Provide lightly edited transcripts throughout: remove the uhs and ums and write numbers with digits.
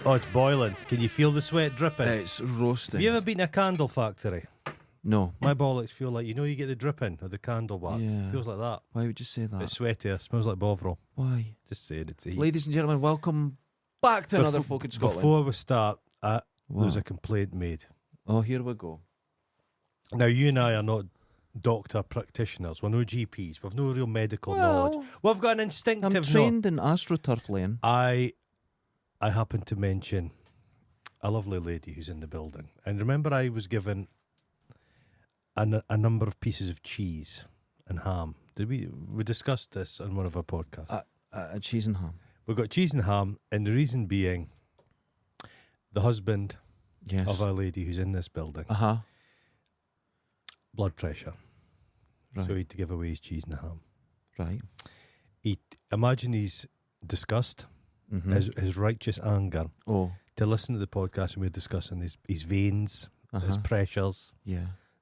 Oh, it's boiling. Can you feel the sweat dripping? It's roasting. Have you ever been in a candle factory? No. My bollocks feel like, you get the dripping of the candle wax. Yeah. It feels like that. Why would you say that? It's sweatier. Smells like Bovril. Why? Just saying it's heat. Ladies and gentlemen, welcome back to another Folk in Scotland. Before we start, there's a complaint made. Oh, here we go. Now, you and I are not doctor practitioners. We're no GPs. We've no real medical knowledge. We've got an instinctive I'm trained in astroturf laying. I happened to mention a lovely lady who's in the building. And remember, I was given a number of pieces of cheese and ham. Did we discussed this on one of our podcasts? Cheese and ham. We got cheese and ham, and the reason being the husband of our lady who's in this building, blood pressure. Right. So he had to give away his cheese and ham. Right. Imagine his disgust, his righteous anger, to listen to the podcast when we're discussing his veins, his pressures,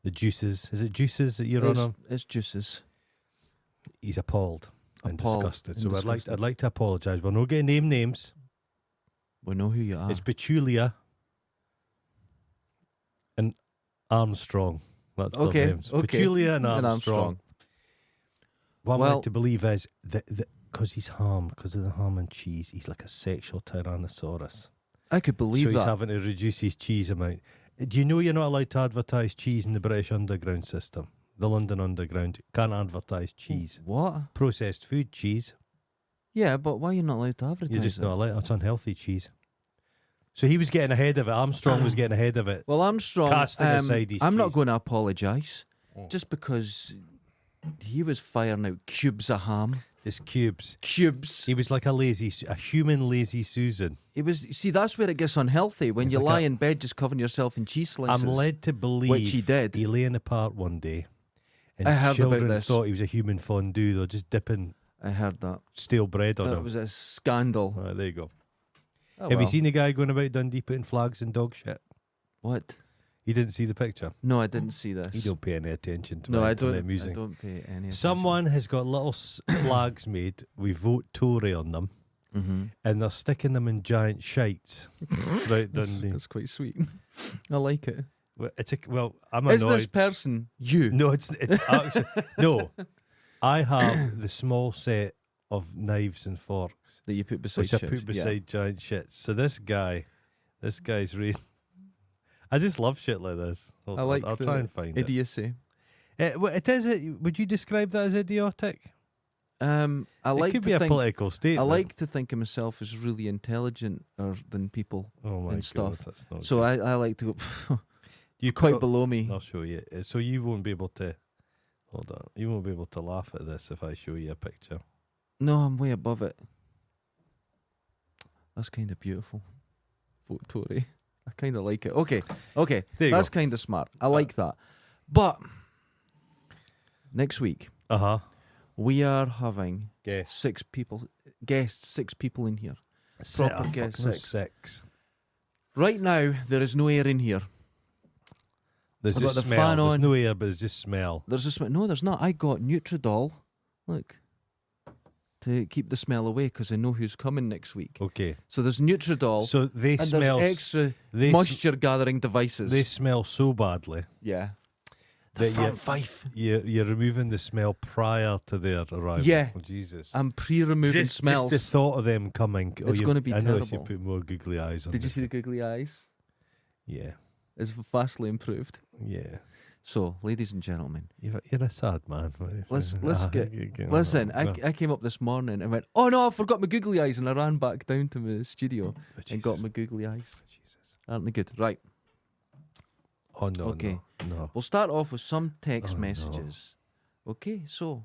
the juices. Is it juices that you're on? It's juices. He's appalled and disgusted. So I'd like to apologise. We're not going to name names. We know who you are. It's Petulia and Armstrong. That's their names. Petulia and Armstrong. What I'm led to believe is that because he's ham, because of the ham and cheese, he's like a sexual tyrannosaurus. I could believe that. So he's having to reduce his cheese amount. Do you know you're not allowed to advertise cheese in the British Underground system? The London Underground can't advertise cheese. What? Processed food cheese. Yeah, but why are you not allowed to advertise You're just it? not allowed. It's unhealthy cheese. So he was getting ahead of it. Armstrong was getting ahead of it. Well, Armstrong, casting aside his I'm cheese. not going to apologise just because he was firing out cubes of ham. Just cubes. Cubes. He was like a human lazy Susan. It was. See, that's where it gets unhealthy when you lie in bed just covering yourself in cheese slices. I'm led to believe, which he did. He lay in the park one day, and I heard children about this. thought he was a human fondue. They're just dipping. I heard that. Stale bread on him. It was a scandal. There you go. Oh, Have you seen the guy going about Dundee putting flags in dog shit? What? You didn't see the picture? No, I didn't see this. You don't pay any attention to no, my I internet don't. music. I don't pay any attention. Someone has got little flags made with Vote Tory on them, and they're sticking them in giant shites. Right, Dundee. That's quite sweet. I like it. Well, I'm annoyed. Is this person you? No, it's actually no. I have the small set of knives and forks that you put beside which I put beside giant shits. So this guy's raised. I just love shit like this. I'll try and find idiocy. Would you describe that as idiotic? It could be a political statement. I like to think of myself as really intelligent than people and stuff. That's not so good. I like to go. You quite below me. I'll show you. So you won't be able to. Hold on. You won't be able to laugh at this if I show you a picture. No, I'm way above it. That's kind of beautiful. Vote Tory. I kind of like it. Okay. That's kind of smart. I like that. But next week, we are having six people in here. Proper guests, six. Right now, there is no air in here. There's just the smell. Fan on. There's no air, but there's just smell. There's a smell. No, there's not. I got Nutridol. Look. To keep the smell away because I know who's coming next week. Okay. So there's Nutridol. So they smell. There's extra moisture gathering devices. They smell so badly. Yeah. Fife. You're removing the smell prior to their arrival. Yeah. Oh, Jesus. I'm pre-removing smells. Just the thought of them coming. It's going to be terrible. I know you put more googly eyes on. Did you see the googly eyes? Yeah. It's vastly improved. Yeah. So, ladies and gentlemen, you're a sad man. Listen, I came up this morning and went, oh no, I forgot my googly eyes, and I ran back down to my studio and got my googly eyes. Jesus. Aren't they good? Right. Oh no. Okay. No. We'll start off with some text messages. No. Okay, so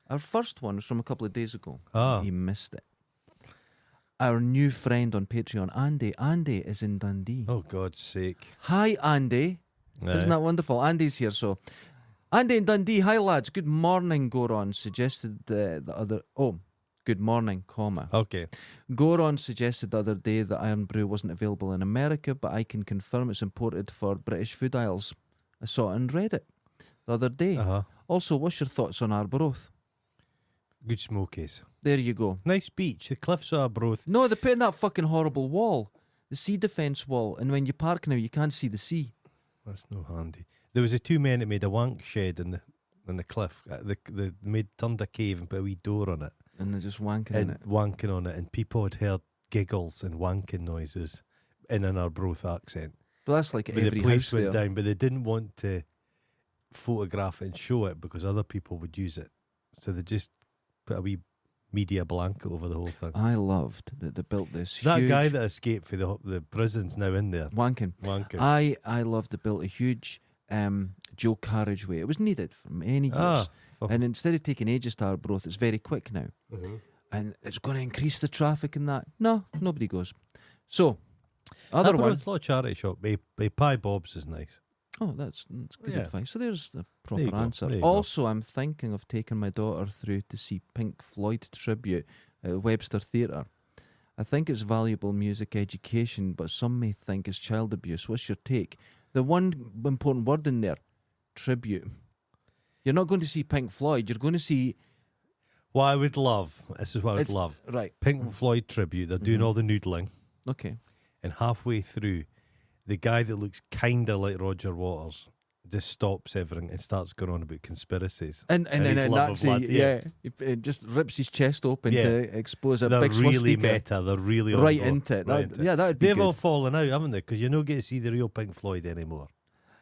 our first one was from a couple of days ago. He missed it. Our new friend on Patreon, Andy. Andy is in Dundee. Oh, God's sake. Hi, Andy. Isn't that wonderful? Andy's here, so. Andy in Dundee. Hi, lads. Good morning, Goron. Suggested the other... Oh, good morning, comma. Okay. Goron suggested the other day that Iron Brew wasn't available in America, but I can confirm it's imported for British food aisles. I saw it on Reddit the other day. Also, what's your thoughts on Arbor Oath? Good smokies. There you go. Nice beach. The cliffs of Arbroath. No, they put in that fucking horrible wall, the sea defence wall, and when you park now, you can't see the sea. That's no handy. There was 2 men that made a wank shed in the cliff. They turned a cave and put a wee door on it. And they're just wanking in it. Wanking on it, and people had heard giggles and wanking noises in an Arbroath accent. But that's like But every the place house went there. down, but they didn't want to photograph it and show it because other people would use it. So they just put a wee media blanket over the whole thing. I loved that they built this That huge... guy that escaped for the prison's now in there. Wanking. I loved they built a huge dual carriageway. It was needed for many years. And instead of taking ages to Arbroath, it's very quick now. Mm-hmm. And it's going to increase the traffic and that. No, nobody goes. So, other one. A lot of charity shop. Pie Bob's is nice. Oh, that's good advice. So there's the There you proper go, answer. there you Also, I'm thinking of taking my daughter through to see Pink Floyd tribute at Webster Theatre. I think it's valuable music education, but some may think it's child abuse. What's your take? The one important word in there, tribute. You're not going to see Pink Floyd. You're going to see... What I would love, this is what I would love. Right. Pink Floyd tribute. They're doing all the noodling. Okay. And halfway through, the guy that looks kind of like Roger Waters just stops everything and starts going on about conspiracies. And his love of blood. it just rips his chest open to expose a They're big really swastika meta. They're really right on into it. right into it. Yeah, that would be They've good. all fallen out, haven't they? Because you don't get to see the real Pink Floyd anymore.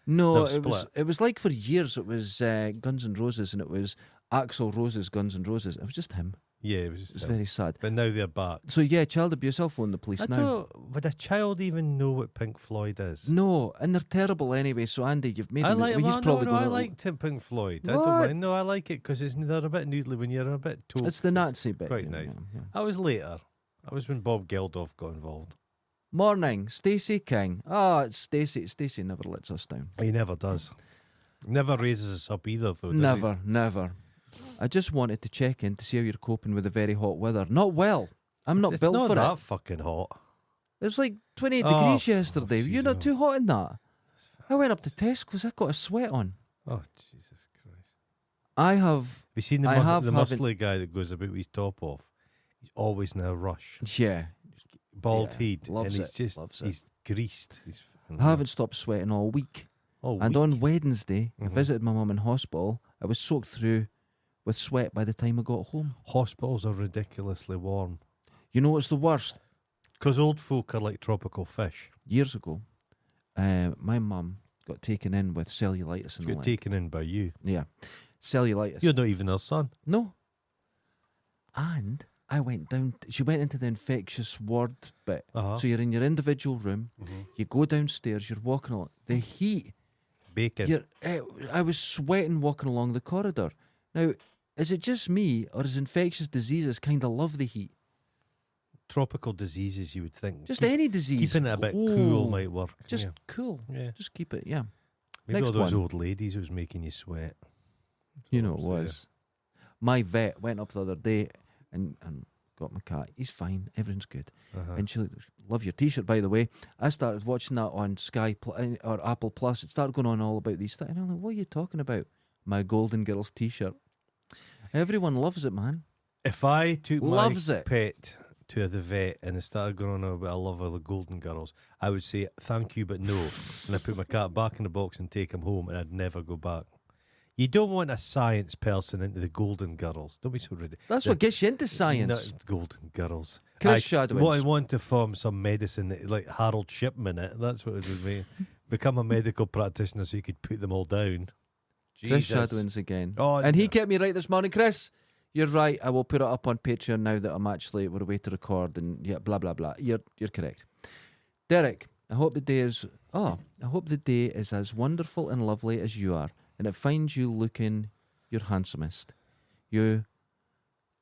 No, They've split. it was like for years it was Guns N' Roses and it was Axl Rose's Guns N' Roses. It was just him. Yeah, it was It just was him. very sad. But now they're back. So yeah, child abuse. I'll phone the police now. Would a child even know what Pink Floyd is? No, and they're terrible anyway. So Andy, you've made. I like. he's probably I gonna- liked Pink Floyd. I What? don't mind. No, I like it because they're a bit noodly when you're a bit told. It's the Nazi bit. quite you know, nice. yeah. I was later. I was when Bob Geldof got involved. Morning, Stacey King. It's Stacey. Stacey never lets us down. He never does. Never raises us up either, though. Does Never. I just wanted to check in to see how you're coping with the very hot weather. Not well. I'm not It's built not for that it. fucking hot. It's like 28 Oh, degrees yesterday. oh, You're not Jesus. too hot in that. I went up to Tesco's. I got a sweat on. Oh, Jesus Christ. I have. Have you seen the haven't- muscly guy that goes about with his top off? He's always in a rush. Yeah. Bald Yeah, head. loves and he's it, just, loves it. he's greased. He's I haven't stopped sweating all week. And on Wednesday, I Mhm. visited my mum in hospital. I was soaked through with sweat by the time I got home. Hospitals are ridiculously warm. You know what's the worst? Because old folk are like tropical fish. Years ago, my mum got taken in with cellulitis in the Got leg. taken in by you. Yeah, cellulitis. You're not even her son. No. And I went down. She went into the infectious ward bit. Uh-huh. So you're in your individual room. Mhm. You go downstairs. You're walking along. The heat. Bacon. I was sweating walking along the corridor. Now, is it just me, or is infectious diseases kind of love the heat? Tropical diseases, you would think. Just any disease. Keeping it a bit cool might work. Just yeah. cool. Yeah. Just keep it. Yeah. Maybe Next all those one. old ladies who was making you sweat. That's You all know I'm it saying. was. My vet went up the other day and got my cat. He's fine. Everything's good. Uh-huh. And she looked, love your T-shirt, by the way. I started watching that on Sky or Apple Plus. It started going on all about these things. And I'm like, what are you talking about? My Golden Girls T-shirt. Everyone loves it, man. If I took Loves my it. pet to the vet and it started going on about I love all the Golden Girls, I would say thank you but no, and I put my cat back in the box and take him home, and I'd never go back. You don't want a science person into the Golden Girls. Don't be so ridiculous. That's what gets you into science. Not Golden Girls. Chris Shadwins. What I want to form some medicine like Harold Shipman. That's what it would be. Become a medical practitioner so you could put them all down. Chris Jesus. Shadwins again. Oh, And he no. kept me right this morning. Chris, you're right. I will put it up on Patreon now that we're away to record, and yeah, blah blah blah. You're correct. Derek, I hope the day is as wonderful and lovely as you are, and it finds you looking your handsomest.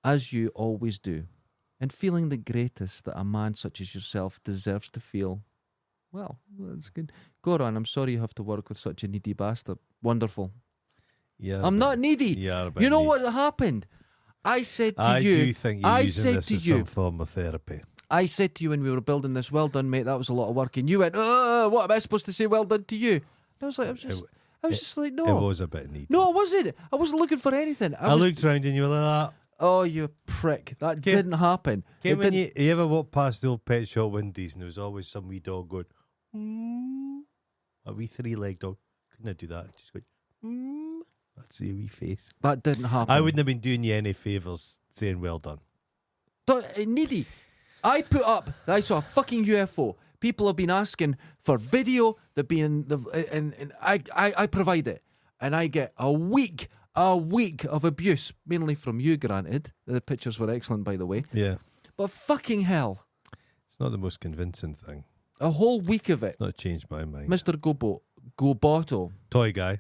As you always do, and feeling the greatest that a man such as yourself deserves to feel. Well, that's good. Go on, I'm sorry you have to work with such a needy bastard. Wonderful. Yeah, I'm not needy. You know what happened? I said to you... I do think you're using this as some form of therapy. I said to you when we were building this, well done, mate, that was a lot of work. And you went, what am I supposed to say, well done to you? And I was like, I was just like, no. It was a bit needy. No, I wasn't. I wasn't looking for anything. I looked round and you were like that. Oh, you prick. That didn't happen. When you ever walk past the old pet shop windies and there was always some wee dog going, a wee three-legged dog. Couldn't I do that? Just going, That's your wee face. That didn't happen. I wouldn't have been doing you any favours saying well done. Needy. I put up that I saw a fucking UFO. People have been asking for video. And I provide it. And I get a week of abuse, mainly from you, granted. The pictures were excellent, by the way. Yeah. But fucking hell. It's not the most convincing thing. A whole week of it. It's not changed my mind. Mr. Goboto. Toy guy.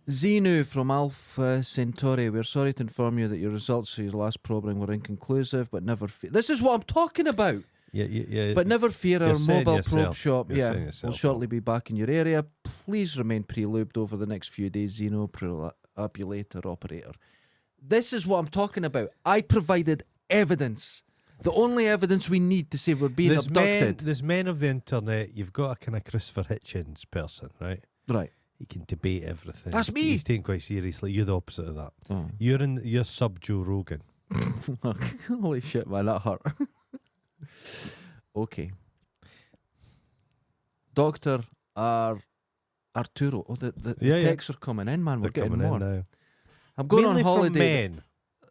Xenu from Alpha Centauri, we're sorry to inform you that your results for your last probing were inconclusive, but never fear. This is what I'm talking about. Yeah. But never fear, our mobile probe shop will shortly be back in your area. Please remain pre-lubed over the next few days, Xeno Preopulator Operator. This is what I'm talking about. I provided evidence. The only evidence we need to say we're being abducted. There's men of the internet. You've got a kind of Christopher Hitchens person, right? Right. He can debate everything. That's me. He's taken quite seriously. You're the opposite of that. Oh. You're sub Joe Rogan. Holy shit, man, that hurt. Okay. Dr. Arturo. Oh, the texts are coming in, man. We're getting more. Now. I'm going Mainly on holiday.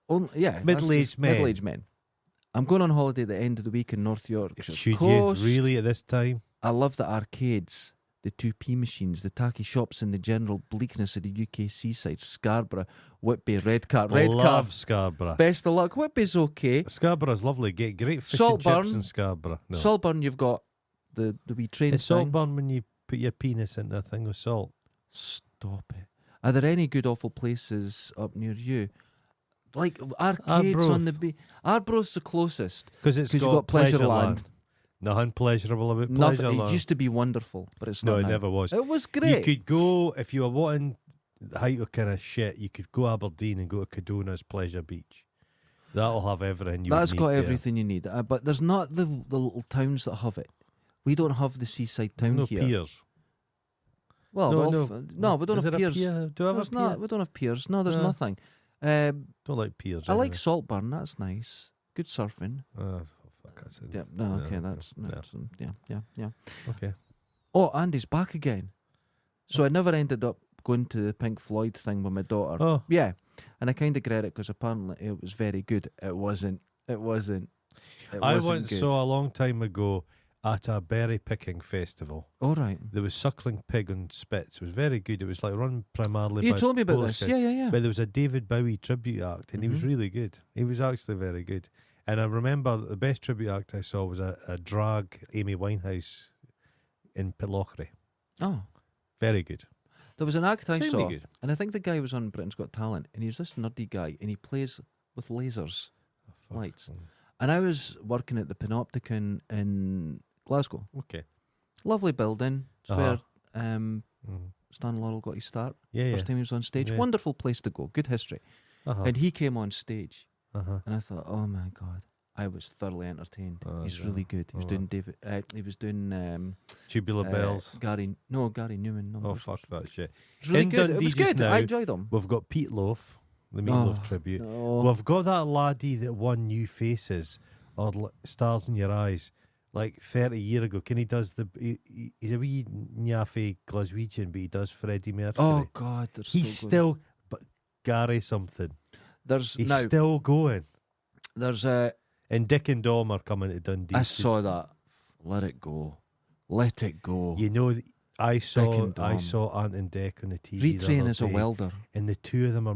From men. Middle-aged men. I'm going on holiday at the end of the week in North Yorkshire. Should you really at this time? I love the arcades, the 2p machines, the tacky shops, and the general bleakness of the UK seaside. Scarborough, Whitby, Redcar. Love Scarborough. Best of luck. Whitby's okay. Scarborough's lovely. Get great fish and chips in Scarborough. No. Saltburn, you've got the wee train. It's Saltburn when you put your penis into a thing of salt. Stop it. Are there any good awful places up near you? Like arcades Arbroath. on the beach. Arbroath's the closest. Because you've got Pleasureland. Nothing pleasurable about Pleasureland. It used to be wonderful, but it's not. No, it now. never was. It was great. You could go, if you were wanting the height of kind of shit, you could go Aberdeen and go to Cadona's Pleasure Beach. That'll have everything you That's would got need everything you need. But there's not the little towns that have it. We don't have the seaside town no here. Piers. Well, no, we don't Is have there a piers. pier? Do I have a pier? We don't have piers. No, there's No. nothing. Don't like piers. I like anyway. Saltburn. That's nice. Good surfing. Oh, fuck, that's it. Yeah. No. Okay. No, That's no. yeah. Okay. Oh, Andy's back again. So I never ended up going to the Pink Floyd thing with my daughter. Oh. Yeah, and I kind of regret it because apparently it was very good. It wasn't. I once saw a long time ago at a berry picking festival. All right. There was Suckling Pig on Spits. It was very good. It was like run primarily You by told me about Polish this. guys. Yeah. But there was a David Bowie tribute act, and he was really good. He was actually very good. And I remember the best tribute act I saw was a drag Amy Winehouse in Pitlochry. Oh. Very good. There was an act I saw, good. and I think the guy was on Britain's Got Talent, and he's this nerdy guy, and he plays with lasers, lights. And I was working at the Panopticon in Glasgow. Okay. Lovely building. It's where Stan Laurel got his start. First time he was on stage. Yeah. Wonderful place to go. Good history. And he came on stage, and I thought, oh my God, I was thoroughly entertained. He's really good. He was doing David. He was doing Tubular Bells. Gary Newman. Oh, fuck that shit. It was really In good. It Dundee was just good. now, I enjoyed them. We've got Pete Loaf, the Meatloaf tribute. No. We've got that laddie that won New Faces or Stars in Your Eyes like 30 years ago. He's a wee nyaffy Glaswegian, but he does Freddie Mercury. Oh God, he's still but Gary something. He's still going. There's a. And Dick and Dom are coming to Dundee. I saw that. Let it go. Let it go. You know, I saw Ant and Dec on the TV. Retrain as a welder, and the two of them are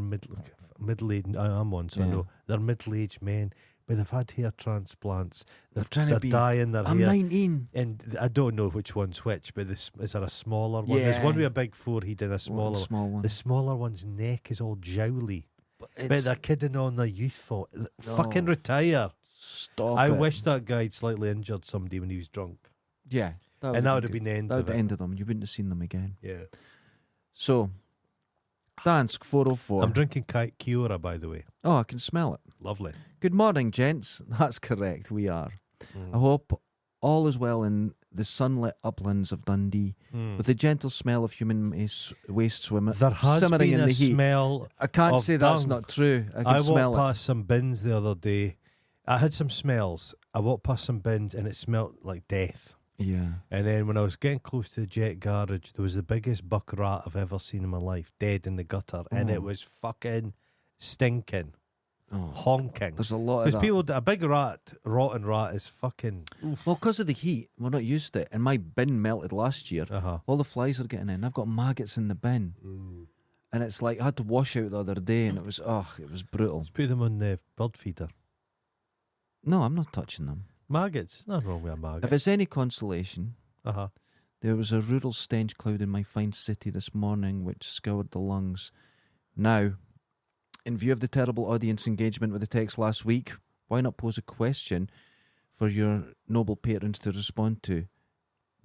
middle-aged. I'm one, so I know they're middle-aged men, but they've had hair transplants. They're trying to be dyeing their I'm hair. 19, and I don't know which one's which. But is there a smaller one? Yeah. There's one with a big forehead and a smaller small one. The smaller one's neck is all jowly. But they're kidding on their youthful. Fucking retire. Stop. I wish that guy had slightly injured somebody when he was drunk. Yeah. That would have been the end that of would it. end of them. You wouldn't have seen them again. Yeah. So, Dansk 404. I'm drinking Kiora, by the way. Oh, I can smell it. Lovely. Good morning, gents. That's correct. We are. I hope all is well in the sunlit uplands of Dundee, with the gentle smell of human waste there has simmering been in a the heat. smell. I can't of say that's dung. not true. I can I smell walked it. past some bins the other day. I had some smells. I walked past some bins and it smelled like death. Yeah. And then when I was getting close to the jet garage, there was the biggest buck rat I've ever seen in my life, dead in the gutter, and it was fucking stinking, honking. There's a lot of that. Because a big rat, rotten rat, is fucking. Oof. Well, because of the heat, we're not used to it. And my bin melted last year. Uh-huh. All the flies are getting in. I've got maggots in the bin. And it's like I had to wash out the other day, and it was brutal. Let's put them on the bird feeder. No, I'm not touching them. Maggots, nothing wrong with a maggot. If it's any consolation, Uh-huh. there was a rural stench cloud in my fine city this morning which scoured the lungs. Now, in view of the terrible audience engagement with the text last week, why not pose a question for your noble patrons to respond to,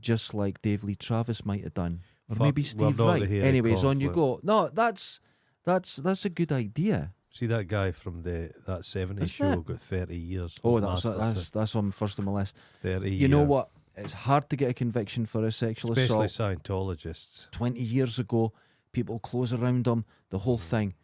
just like Dave Lee Travis might have done, or maybe Steve Wright. Anyways, on you go. No, that's a good idea. See that guy from that 70s show got 30 years. Oh, that's on first on my list. 30 You know what? It's hard to get a conviction for a sexual especially assault. Scientologists. 20 years ago, people close around them, the whole thing.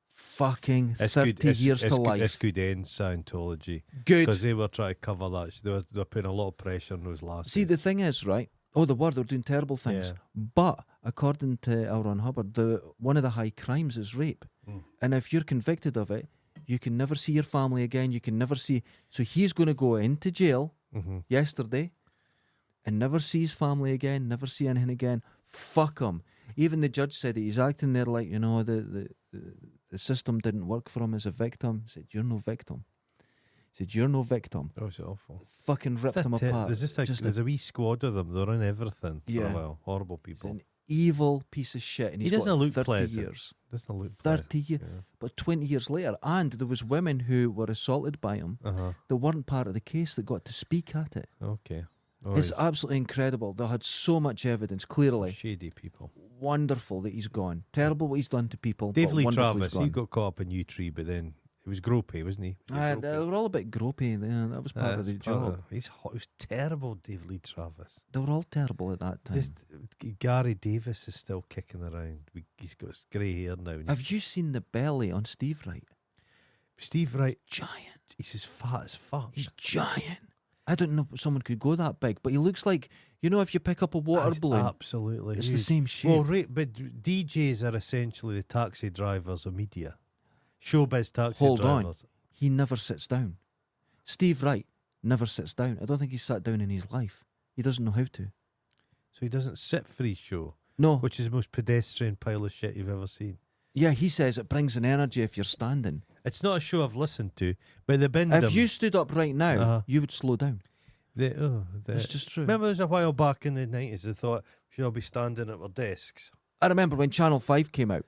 Fucking 30 years to life. It's good end Scientology. Good. Because they were trying to cover that. They were putting a lot of pressure on those last. See, the thing is, right? Oh, they were doing terrible things. Yeah. But according to L. Ron Hubbard, one of the high crimes is rape. And if you're convicted of it, you can never see your family again. You can never see. So he's going to go into jail yesterday and never see his family again, never see anything again. Fuck him. Even the judge said that he's acting there like, the system didn't work for him as a victim. He said, you're no victim. He said, you're no victim. Oh, it's awful. Fucking ripped him apart. There's a wee squad of them. They're in everything. Yeah. For a while. Horrible people. He's an evil piece of shit. And He he's doesn't got look 30 pleasant. years. Doesn't look 30 years. Yeah. But 20 years later, and there was women who were assaulted by him that weren't part of the case that got to speak at it. Okay. It's absolutely incredible. They had so much evidence, clearly. Shady people. Wonderful that he's gone. Terrible what he's done to people. Dave but Lee wonderful Travis, he's gone. he got caught up in U-Tree, but then it was gropey, wasn't he? They were all a bit gropey. That was part of the job. He was terrible, Dave Lee Travis. They were all terrible at that time. Gary Davis is still kicking around. He's got his grey hair now. Have you seen the belly on Steve Wright? Steve Wright, Giant. he's as fat as fuck. He's giant. I don't know if someone could go that big, but he looks like, if you pick up a water balloon. Absolutely. It's the same shape. Well, but DJs are essentially the taxi drivers of media. Showbiz taxi Hold drivers. on. He never sits down. Steve Wright never sits down. I don't think he's sat down in his life. He doesn't know how to. So he doesn't sit for his show? No. Which is the most pedestrian pile of shit you've ever seen. Yeah, he says it brings an energy if you're standing. It's not a show I've listened to, but the bin. If you stood up right now, you would slow down. It's just true. Remember, there was a while back in the 90s, they thought we should all be standing at our desks. I remember when Channel 5 came out,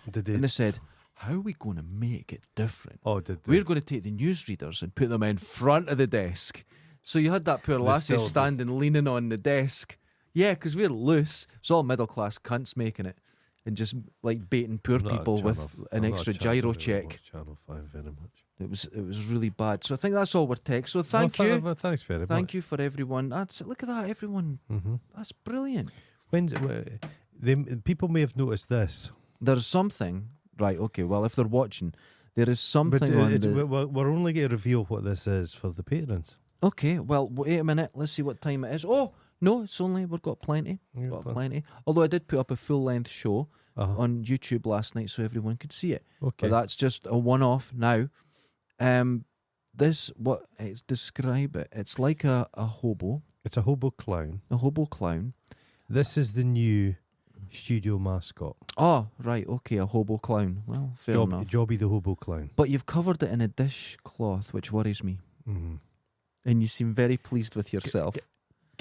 Did they? and they said, how are we going to make it different? Oh, did they? We're going to take the newsreaders and put them in front of the desk. So you had that poor lassie standing, leaning on the desk. Yeah, because we're loose. It's all middle-class cunts making it. And just like baiting poor people with an extra gyro check. Channel 5 very much. It was really bad. So I think that's all we're text. So thank you. Thanks very much. Thank you for everyone. Look at that, everyone. That's brilliant. People may have noticed this. There's something, right? Okay. Well, if they're watching, there is something But we're only going to reveal what this is for the patrons. Okay. Well, wait a minute. Let's see what time it is. Oh no, we've got plenty. Plenty. Although I did put up a full-length show on YouTube last night, so everyone could see it. Okay. But that's just a one-off now. Describe it. It's like a hobo. It's a hobo clown. A hobo clown. This is the new studio mascot. Oh, right. Okay, a hobo clown. Well, fair enough. Jobby the hobo clown. But you've covered it in a dishcloth, which worries me. And you seem very pleased with yourself.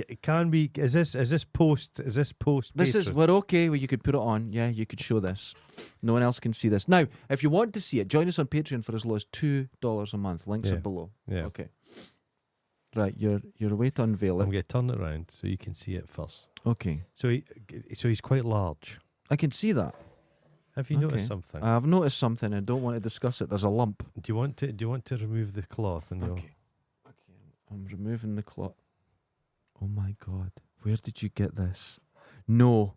It can be. Is this post? We're okay where you could put it on. Yeah, you could show this. No one else can see this. Now, if you want to see it, join us on Patreon for as low as $2 a month. Links are below. Yeah. Okay. Right, you're away to unveil it. I'm going to turn it around so you can see it first. Okay. So he's quite large. I can see that. Have you noticed something? I've noticed something. I don't want to discuss it. There's a lump. Do you want to remove the cloth? And Okay. I'm removing the cloth. Oh my God. Where did you get this? No.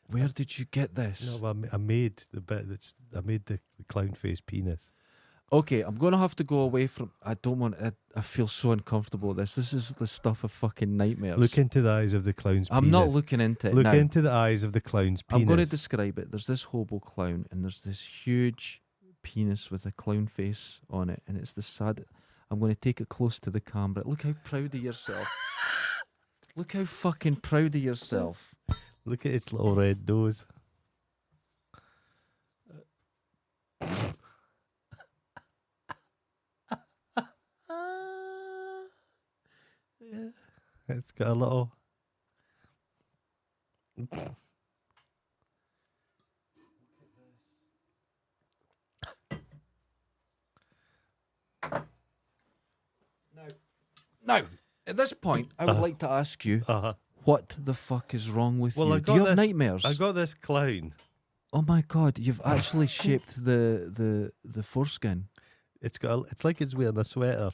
Where did you get this? No, I made the bit I made the clown face penis. Okay, I'm going to have to go away from... I don't want... I feel so uncomfortable with this. This is the stuff of fucking nightmares. Look into the eyes of the clown's penis. I'm not looking into it Look now. into the eyes of the clown's penis. I'm going to describe it. There's this hobo clown and there's this huge penis with a clown face on it, and it's the sad... I'm going to take it close to the camera. Look how proud of yourself. Look how fucking proud of yourself. Look at its little red nose. Yeah. It's got a little... Now, at this point, I would like to ask you, what the fuck is wrong with you? Do you have nightmares? I got this clown. Oh my God, you've actually shaped the foreskin. It's like it's wearing a sweater.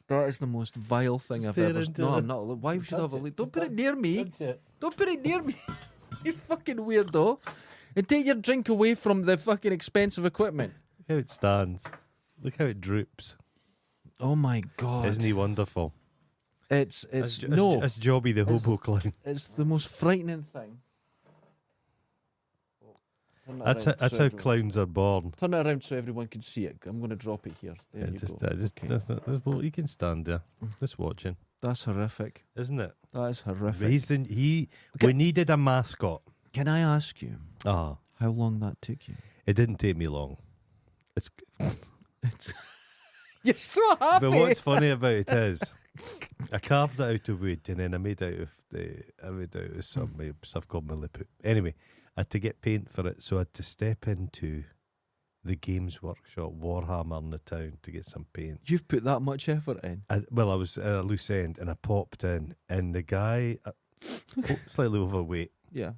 That is the most vile thing I've ever seen. No, I'm not. Why should I have a look? Don't put it near me. Don't put it near me. You fucking weirdo. And take your drink away from the fucking expensive equipment. Look how it stands. Look how it droops. Oh my God. Isn't he wonderful? It's no. It's Jobby the hobo clown. It's the most frightening thing. That's how clowns are born. Turn it around so everyone can see it. I'm going to drop it here. There you go. Well, you can stand there, just watching. That's horrific, isn't it? That is horrific. We needed a mascot. Can I ask you? How long that took you? It didn't take me long. It's. You're so happy. But what's funny about it is, I carved it out of wood and then I made out of some stuff called milliput. Anyway, I had to get paint for it, so I had to step into the Games Workshop, Warhammer in the town, to get some paint. You've put that much effort in? I was at a loose end and I popped in, and the guy, slightly overweight. Yeah.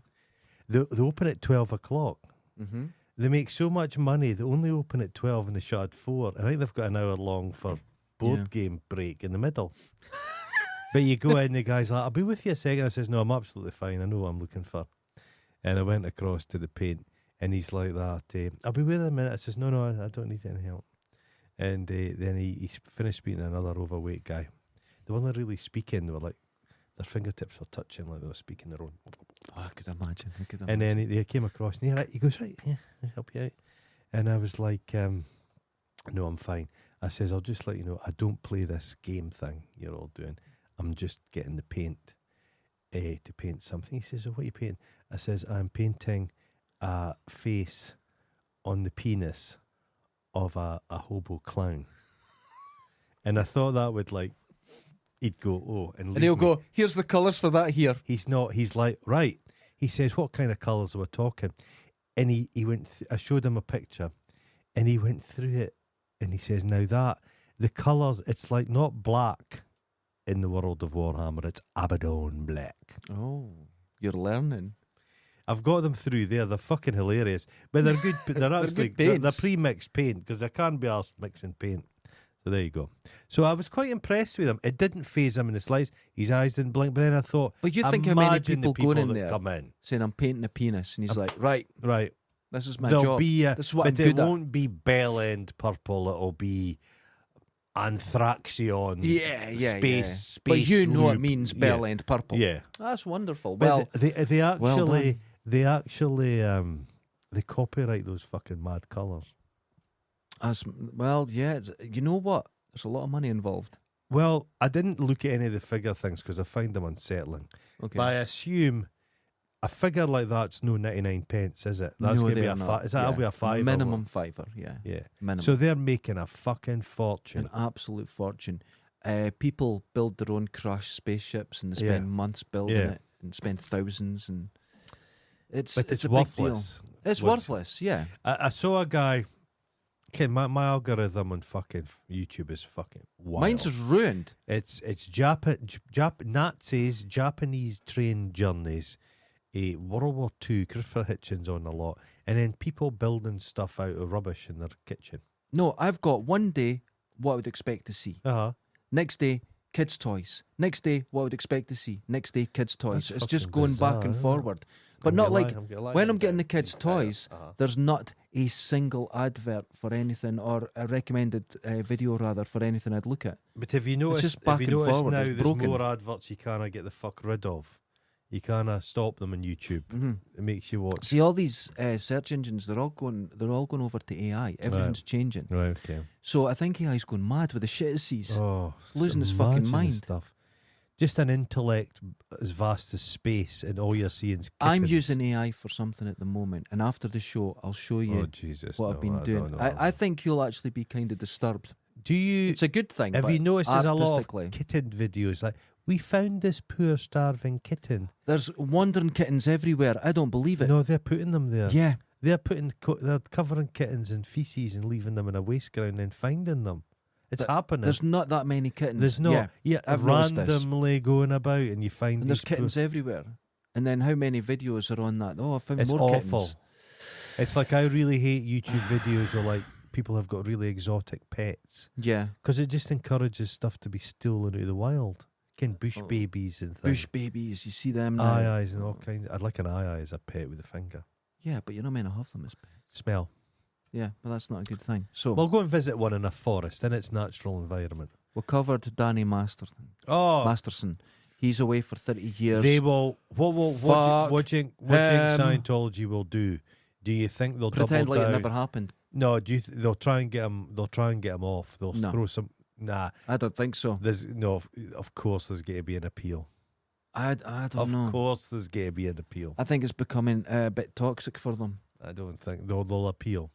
They open at 12 o'clock. Mm-hmm. They make so much money, they only open at 12 and they shut at 4. And I think they've got an hour long for board game break in the middle. But you go in, the guy's like, I'll be with you a second. I says, no, I'm absolutely fine. I know what I'm looking for. And I went across to the paint, and he's like that. I'll be with him a minute. I says, no, I don't need any help. And then he finished speaking to another overweight guy. They weren't really speaking. They were like, their fingertips were touching like they were speaking their own. Oh, I could imagine. And then he came across, and he goes, right, yeah, I'll help you out. And I was like, no, I'm fine. I says, I'll just let you know, I don't play this game thing you're all doing. I'm just getting the paint to paint something. He says, what are you painting? I says, I'm painting a face on the penis of a hobo clown. And I thought that would he'd go, and he'll go, here's the colours for that here. He's not, he's like, right. He says, what kind of colours are we talking? And he went, I showed him a picture, and he went through it, and he says, now that, the colours, it's like not black in the world of Warhammer, it's Abaddon black. Oh, you're learning. I've got them through there. They're fucking hilarious, but they're good. They're actually they're pre-mixed paint, because I can't be arsed mixing paint. So there you go. So I was quite impressed with him. It didn't faze him in the slides. His eyes didn't blink. But then I thought, but you think how many people going in that there come in saying, I'm painting a penis, and he's like, right, this is my There'll job. Be this is what but I'm good it at. won't be bell end purple. It'll be Anthraxion. Space. But you know lube. it means bell end purple. Yeah, that's wonderful. Well, they actually well they copyright those fucking mad colours. You know what? There's a lot of money involved. Well, I didn't look at any of the figure things because I find them unsettling. Okay. But I assume a figure like that's no 99 pence, is it? That's going to be that'll be a fiver. Minimum fiver, yeah. Minimum. So they're making a fucking fortune. An absolute fortune. People build their own crashed spaceships and they spend months building it and spend thousands, and it's a worthless. Big deal. It's worthless, yeah. I saw a guy. Okay, my algorithm on fucking YouTube is fucking wild. Mine's is ruined. It's Nazis, Japanese train journeys, World War II, Christopher Hitchens on a lot, and then people building stuff out of rubbish in their kitchen. No, I've got one day what I would expect to see. Uh-huh. Next day, kids' toys. Next day, what I would expect to see. Next day, kids' toys. That's It's just fucking going bizarre, back and isn't it? forward. But I'm not gonna like lie when I'm down getting the there. kids' toys, there's not a single advert for anything or a recommended video rather for anything I'd look at. But have you noticed? just back Have you and noticed forward, now? it's There's broken. more adverts you can't get the fuck rid of. You can't stop them on YouTube. It makes you watch. See, all these search engines, they're all going over to AI. Everything's changing. Right. Okay. So I think AI's going mad with the shit it sees. Oh, Losing its fucking imagine the mind. Stuff. Just an intellect as vast as space, and all you're seeing is kittens. I'm using AI for something at the moment, and after the show, I'll show you Oh Jesus! what I've been doing. I think you'll actually be kind of disturbed. Do you? It's a good thing. Have but you noticed there's a lot artistically, of kitten videos? Like, we found this poor starving kitten. there's wandering kittens everywhere. I don't believe it. No, they're putting them there. Yeah, They're they're covering kittens in feces and leaving them in a waste ground and finding them. It's happening. there's not that many kittens. There's no, I've noticed this. randomly going about, and you find And there's these kittens everywhere. And then how many videos are on that? Oh, I found It's more awful. kittens. It's like, I really hate YouTube videos where like people have got really exotic pets, Yeah, because it just encourages stuff to be stolen out of the wild. Bush Oh. babies and things. bush babies. You see them now. Aye-ayes and all kinds. I'd like an aye-aye as a pet with a finger. Yeah, but you're not meant to have them as pets. Smell. Yeah, but that's not a good thing. So Well, go and visit one in a forest in its natural environment. we covered Danny Masterson. He's away for 30 years. They will. Fuck Watching him. Scientology will do. Do you think they'll pretend double like down? it never happened. No. Do you? They'll try and get him. They'll try and get him off. They'll No. throw some. Nah. I don't think so. There's no. Of course, there's going to be an appeal. I don't know. Of course, there's going to be an appeal. I think it's becoming a bit toxic for them. I don't think they'll appeal.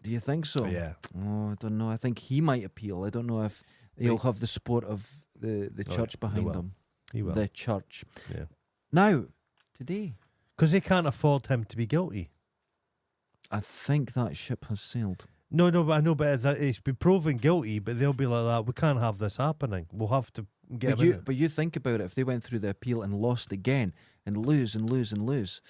Do you think so? Yeah. Oh, I don't know. I think he might appeal. I don't know if he'll Right. have the support of the Oh, church they behind will. him. He will. The church. Yeah. Now, today, Because they can't afford him to be guilty. I think that ship has sailed. No, but I know, but it's been proven guilty. But they'll be like that. We can't have this happening. We'll have to get him in it. But you think about it. If they went through the appeal and lost again and lose and lose and lose,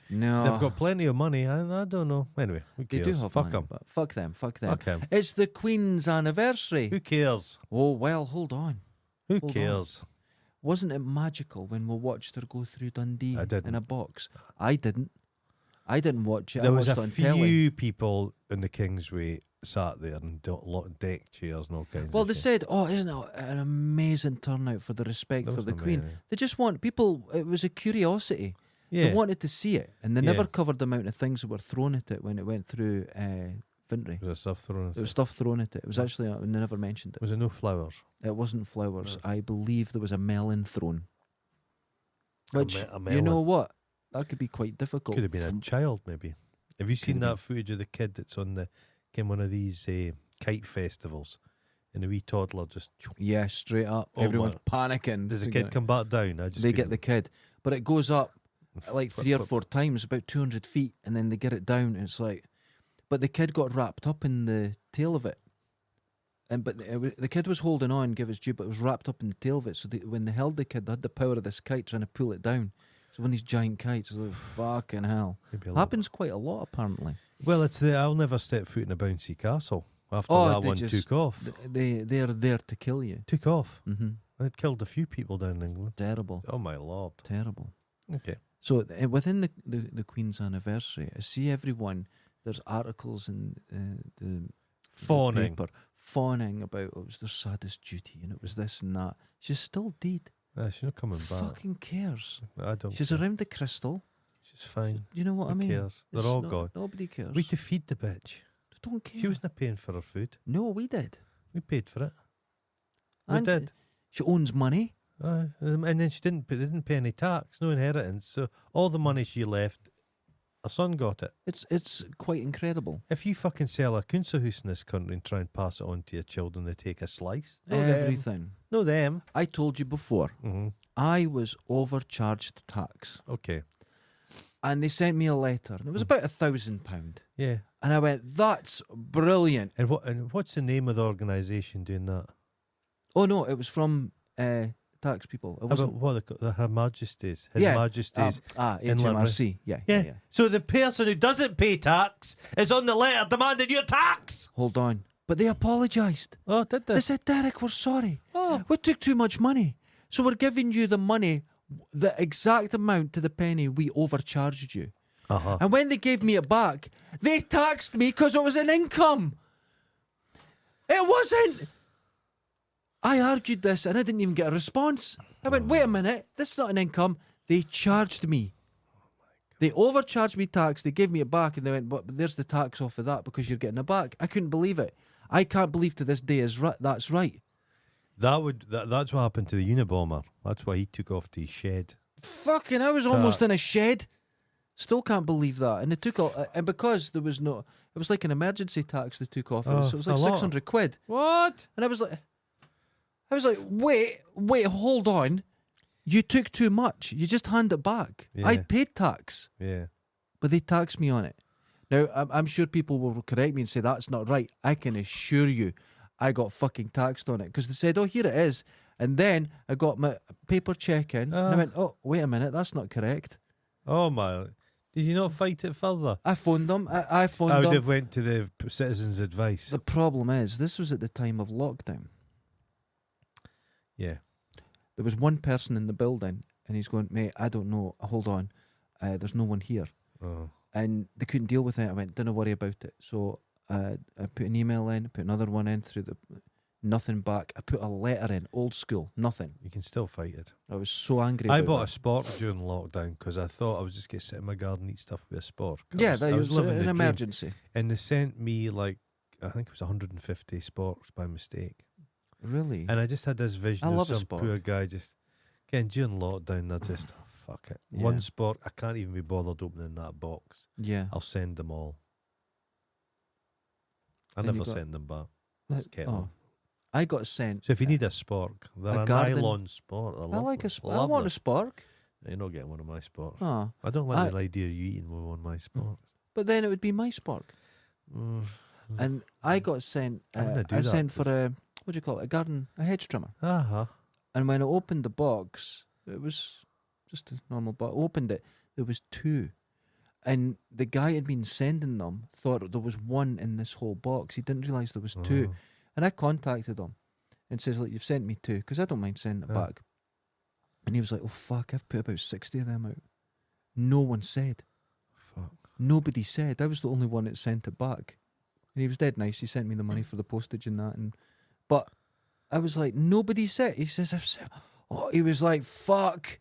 no, They've got plenty of money. I don't know. Anyway, who They cares? do have Fuck money, them. but fuck them. Fuck them. Fuck him. It's the Queen's anniversary. Who cares? Oh well, hold on. Who Hold on. cares? Wasn't it magical when we watched her go through Dundee I didn't. in a box? I didn't. I didn't watch it. There I was watched a it on few telly. people in the Kingsway sat there and deck chairs and all kinds Well, of they shit. said, "Oh, isn't it an amazing turnout for the respect There for the wasn't Queen?" many. They just want people. It was a curiosity. Yeah. They wanted to see it, and they Yeah. never covered the amount of things that were thrown at it when it went through Vintry. Was there stuff thrown at There was it? stuff thrown at it. It was actually they never mentioned it. Was there no flowers? It wasn't flowers. No. I believe there was a melon thrown. Which a you know melon. what? That could be quite difficult. Could have been a child, maybe. Have you seen have that been. footage of the kid that's on one of these kite festivals, and the wee toddler just? Yeah, straight up. Oh, Everyone's my. panicking. Does the to kid get- come back down? They get the kid, but it goes up like Flip, 3 or flip. 4 times, about 200 feet, and then they get it down. And it's like, but the kid got wrapped up in the tail of it, and the kid was holding on, give its due, but it was wrapped up in the tail of it. So when they held the kid, they had the power of this kite trying to pull it down. So one of these giant kites, it's like, fucking hell, Maybe a little happens quite a lot apparently. bit. Well, it's I'll never step foot in a bouncy castle after Oh, that they one just- took off. They're there to kill you. Took off. Mm-hmm. It killed a few people down in England. Terrible, Oh my lord. terrible. Okay. So within the Queen's anniversary, I see everyone. There's articles in the Fawning. paper fawning about it was their saddest duty and it was this and that. She's still dead. She's not coming back. Fucking cares. I don't. She's care. around the crystal. She's fine. You know what I Who mean? cares? They're It's all not- gone. Nobody cares. We to feed the bitch. They don't care. She wasn't paying for her food. No, we did. We paid for it. We And did. She owns money. And then she didn't pay any tax, no inheritance. So all the money she left, her son got it. It's quite incredible. If you fucking sell a Kunsthaus in this country and try and pass it on to your children, they take a slice. No Everything. them. No them. I told you before, Mm-hmm. I was overcharged tax. Okay. And they sent me a letter. And it was about £1,000. Yeah. And I went, that's brilliant. And what's the name of the organisation doing that? Oh, no, it was from tax people. It How wasn't. about what Her Majesty's? His Yeah, Majesty's. HMRC. Yeah. So the person who doesn't pay tax is on the letter demanding your tax. Hold on. But they apologised. Oh, did they? They said, Derek, we're sorry. Oh. We took too much money. So we're giving you the money, the exact amount to the penny we overcharged you. Uh-huh. And when they gave me it back, they taxed me because it was an income. It wasn't. I argued this and I didn't even get a response. I went, wait a minute, this is not an income. They charged me. They overcharged me tax. They gave me it back and they went, but there's the tax off of that because you're getting it back. I couldn't believe it. I can't believe to this day that's right. That's what happened to the Unabomber. That's why he took off to his shed. Fucking, I was almost in a shed. Still can't believe that. And they took all, and because there was no, it was like an emergency tax they took off. So it was like 600 quid. What? And I was like, wait, hold on. You took too much. You just hand it back. Yeah. I paid tax. Yeah. But they taxed me on it. Now, I'm sure people will correct me and say that's not right. I can assure you I got fucking taxed on it because they said, oh, here it is. And then I got my paper check in and I went, oh, wait a minute, that's not correct. Oh, my. Did you not fight it further? I phoned them. I phoned them. I would have went to the citizens' advice. The problem is, this was at the time of lockdown. Yeah. There was one person in the building and he's going, mate, I don't know. Hold on. There's no one here. Oh. And they couldn't deal with it. I went, don't worry about it. So I put an email in, put another one in through the... Nothing back. I put a letter in, old school, nothing. You can still fight it. I was so angry. I bought a spork during lockdown because I thought I was just going to sit in my garden and eat stuff with a spork. Yeah, that was living an the emergency. dream. And they sent me like, I think it was 150 sporks by mistake. Really? And I just had this vision I of love a some spork. poor guy just, again, during lockdown, I just, fuck it. Yeah. One spork, I can't even be bothered opening that box. Yeah. I'll send them all. I And never you got- send them back. Just kept them. I got sent. So if you need a spork, they're a a garden- nylon spork. I like a spork. I want a spork. You're not getting one of my sporks. Oh. I don't like the idea of you eating one of my sporks. But then it would be my spork. And I got sent. I'm gonna do I that, sent for a, what do you call it? A hedge trimmer. Uh-huh. And when I opened the box, it was just a normal box. Opened it, there was two. And the guy had been sending them thought there was one in this whole box. He didn't realise there was two. And I contacted him and says, look, you've sent me two, because I don't mind sending it back. And he was like, oh, fuck, I've put about 60 of them out. No one said. Fuck. Nobody said. I was the only one that sent it back. And he was dead nice. He sent me the money for the postage and that. But I was like, nobody said. He says, I've said. Oh, he was like, fuck.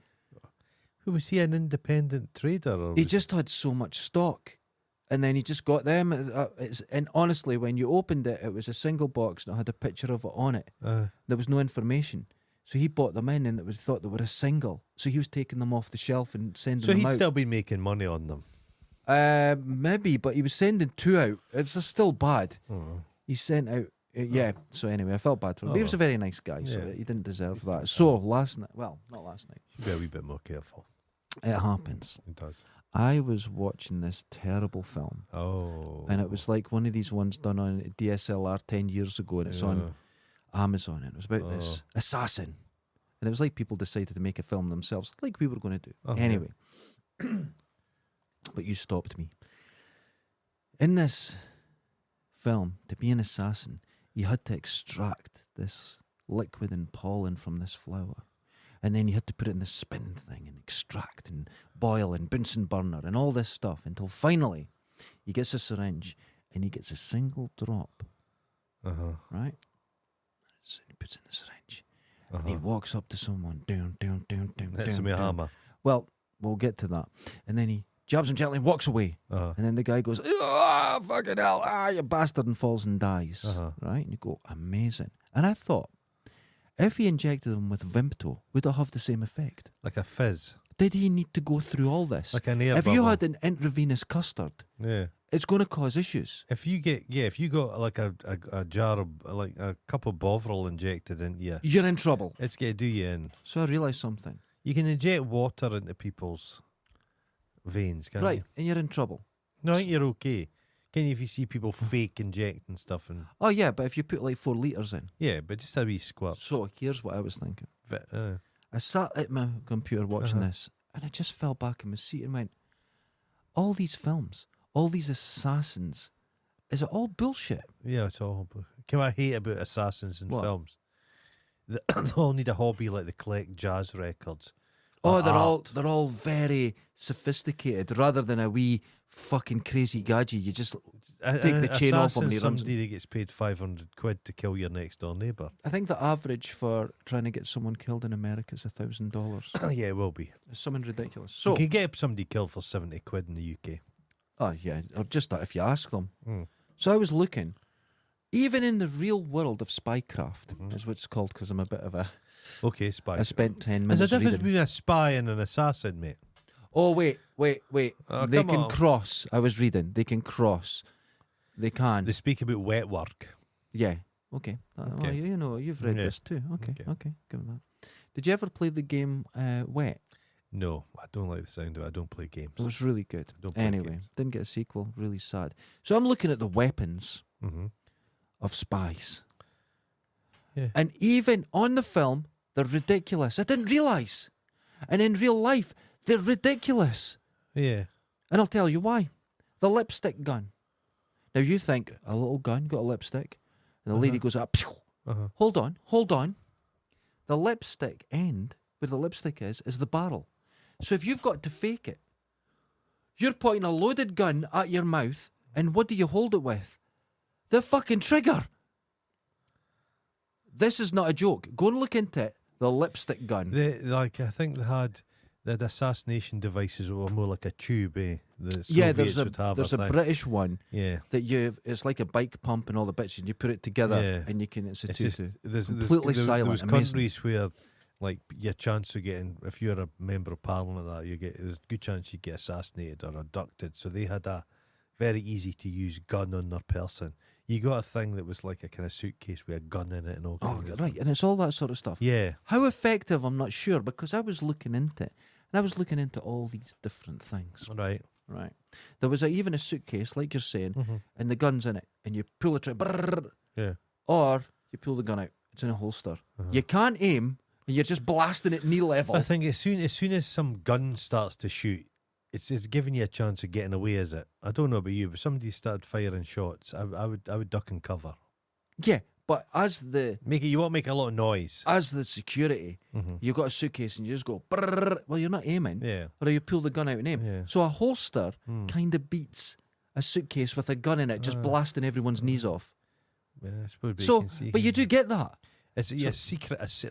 Who was he, an independent trader? Or He just had so much stock. And then he just got them. And honestly, when you opened it, it was a single box and it had a picture of it on it. There was no information. So he bought them in and it was thought they were a single. So he was taking them off the shelf and sending them out. So he'd still be making money on them? Maybe, but he was sending two out. It's still bad. Oh. He sent out... yeah, so anyway, I felt bad for him. But he was a very nice guy, so Yeah. he didn't deserve that. So last night... Well, not last night. You should be a wee bit more careful. It happens. It does. I was watching this terrible film. Oh. And it was like one of these ones done on DSLR 10 years ago, and it's on Amazon, and it was about this assassin. And it was like people decided to make a film themselves, like we were going to do. Anyway. But you stopped me. In this film, to be an assassin, you had to extract this liquid and pollen from this flower. And then you had to put it in the spin thing and extract and boil and Bunsen burner and all this stuff until finally he gets a syringe and he gets a single drop. Right? So he puts it in the syringe. And he walks up to someone. Down. Hits him with a hammer. Well, we'll get to that. And then he jabs him gently and walks away. And then the guy goes, ah, fucking hell, you bastard, and falls and dies. Right? And you go, amazing. And I thought, if he injected him with Vimto, would it have the same effect? Like a fizz. Did he need to go through all this? Like an air If bubble. you had an intravenous custard, it's going to cause issues. If you got like a jar of, like a cup of Bovril injected into you, You're in trouble. it's going to do you in. So I realised something. You can inject water into people's veins, can't Right, you? and you're in trouble. No, I think you're okay. Can you, if you see people fake injecting stuff and Oh, yeah, but if you put like 4 litres in. yeah, but just a wee squirt. So here's what I was thinking. But, I sat at my computer watching this, and I just fell back in my seat and went, all these films, all these assassins, is it all bullshit? yeah, it's all. what I hate about assassins in films? They all need a hobby like they collect jazz records. Oh, they're all very sophisticated rather than a wee fucking crazy gadget. You just take the chain off him and he runs. Somebody that gets paid 500 quid to kill your next door neighbour. I think the average for trying to get someone killed in America is $1,000. Yeah, it will be. It's something ridiculous. So you can get somebody killed for 70 quid in the UK. Oh yeah, or just that if you ask them. So I was looking, even in the real world of spycraft, is what it's called, because I'm a bit of a spy. I spent 10 minutes. There's a difference reading. between a spy and an assassin, mate. Oh wait. Oh, they can cross. I was reading. They can cross. They can. They speak about wet work. Yeah. Okay. Well, you know, you've read this too. Okay. Give them that. Did you ever play the game Wet? No, I don't like the sound of it. I don't play games. It was really good. Anyway, games. didn't get a sequel. Really sad. So I'm looking at the weapons of spies. Yeah. And even on the film, they're ridiculous. I didn't realise. And in real life, they're ridiculous. Yeah. And I'll tell you why. The lipstick gun. Now you think, a little gun, got a lipstick, and the lady goes up, hold on. The lipstick end, where the lipstick is the barrel. So if you've got to fake it, you're pointing a loaded gun at your mouth, and what do you hold it with? The fucking trigger. This is not a joke. Go and look into it. The lipstick gun. I think they had assassination devices that were more like a tube, eh? There's a British one. Yeah. It's like a bike pump and all the bits, and you put it together, and you can. It's a tutu. Completely silent. There's amazing. countries where, like, your chance of getting, if you're a member of parliament, there's a good chance you get assassinated or abducted. So they had a very easy to use gun on their person. You got a thing that was like a kind of suitcase with a gun in it and all. Oh, right, and it's all that sort of stuff. Yeah. How effective? I'm not sure, because I was looking into it, and I was looking into all these different things. Right. There was even a suitcase, like you're saying, and the gun's in it, and you pull the trigger. Yeah. Or you pull the gun out. It's in a holster. You can't aim, and you're just blasting at knee level. I think as soon as some gun starts to shoot, it's giving you a chance of getting away, is it? I don't know about you, but somebody started firing shots, I would duck and cover. Yeah, but you won't make a lot of noise. As the security, you've got a suitcase and you just go brrr. Well, you're not aiming. Yeah. Or you pull the gun out and aim. Yeah. So a holster kind of beats a suitcase with a gun in it, just blasting everyone's knees off. Yeah, I suppose. But you do get that. It's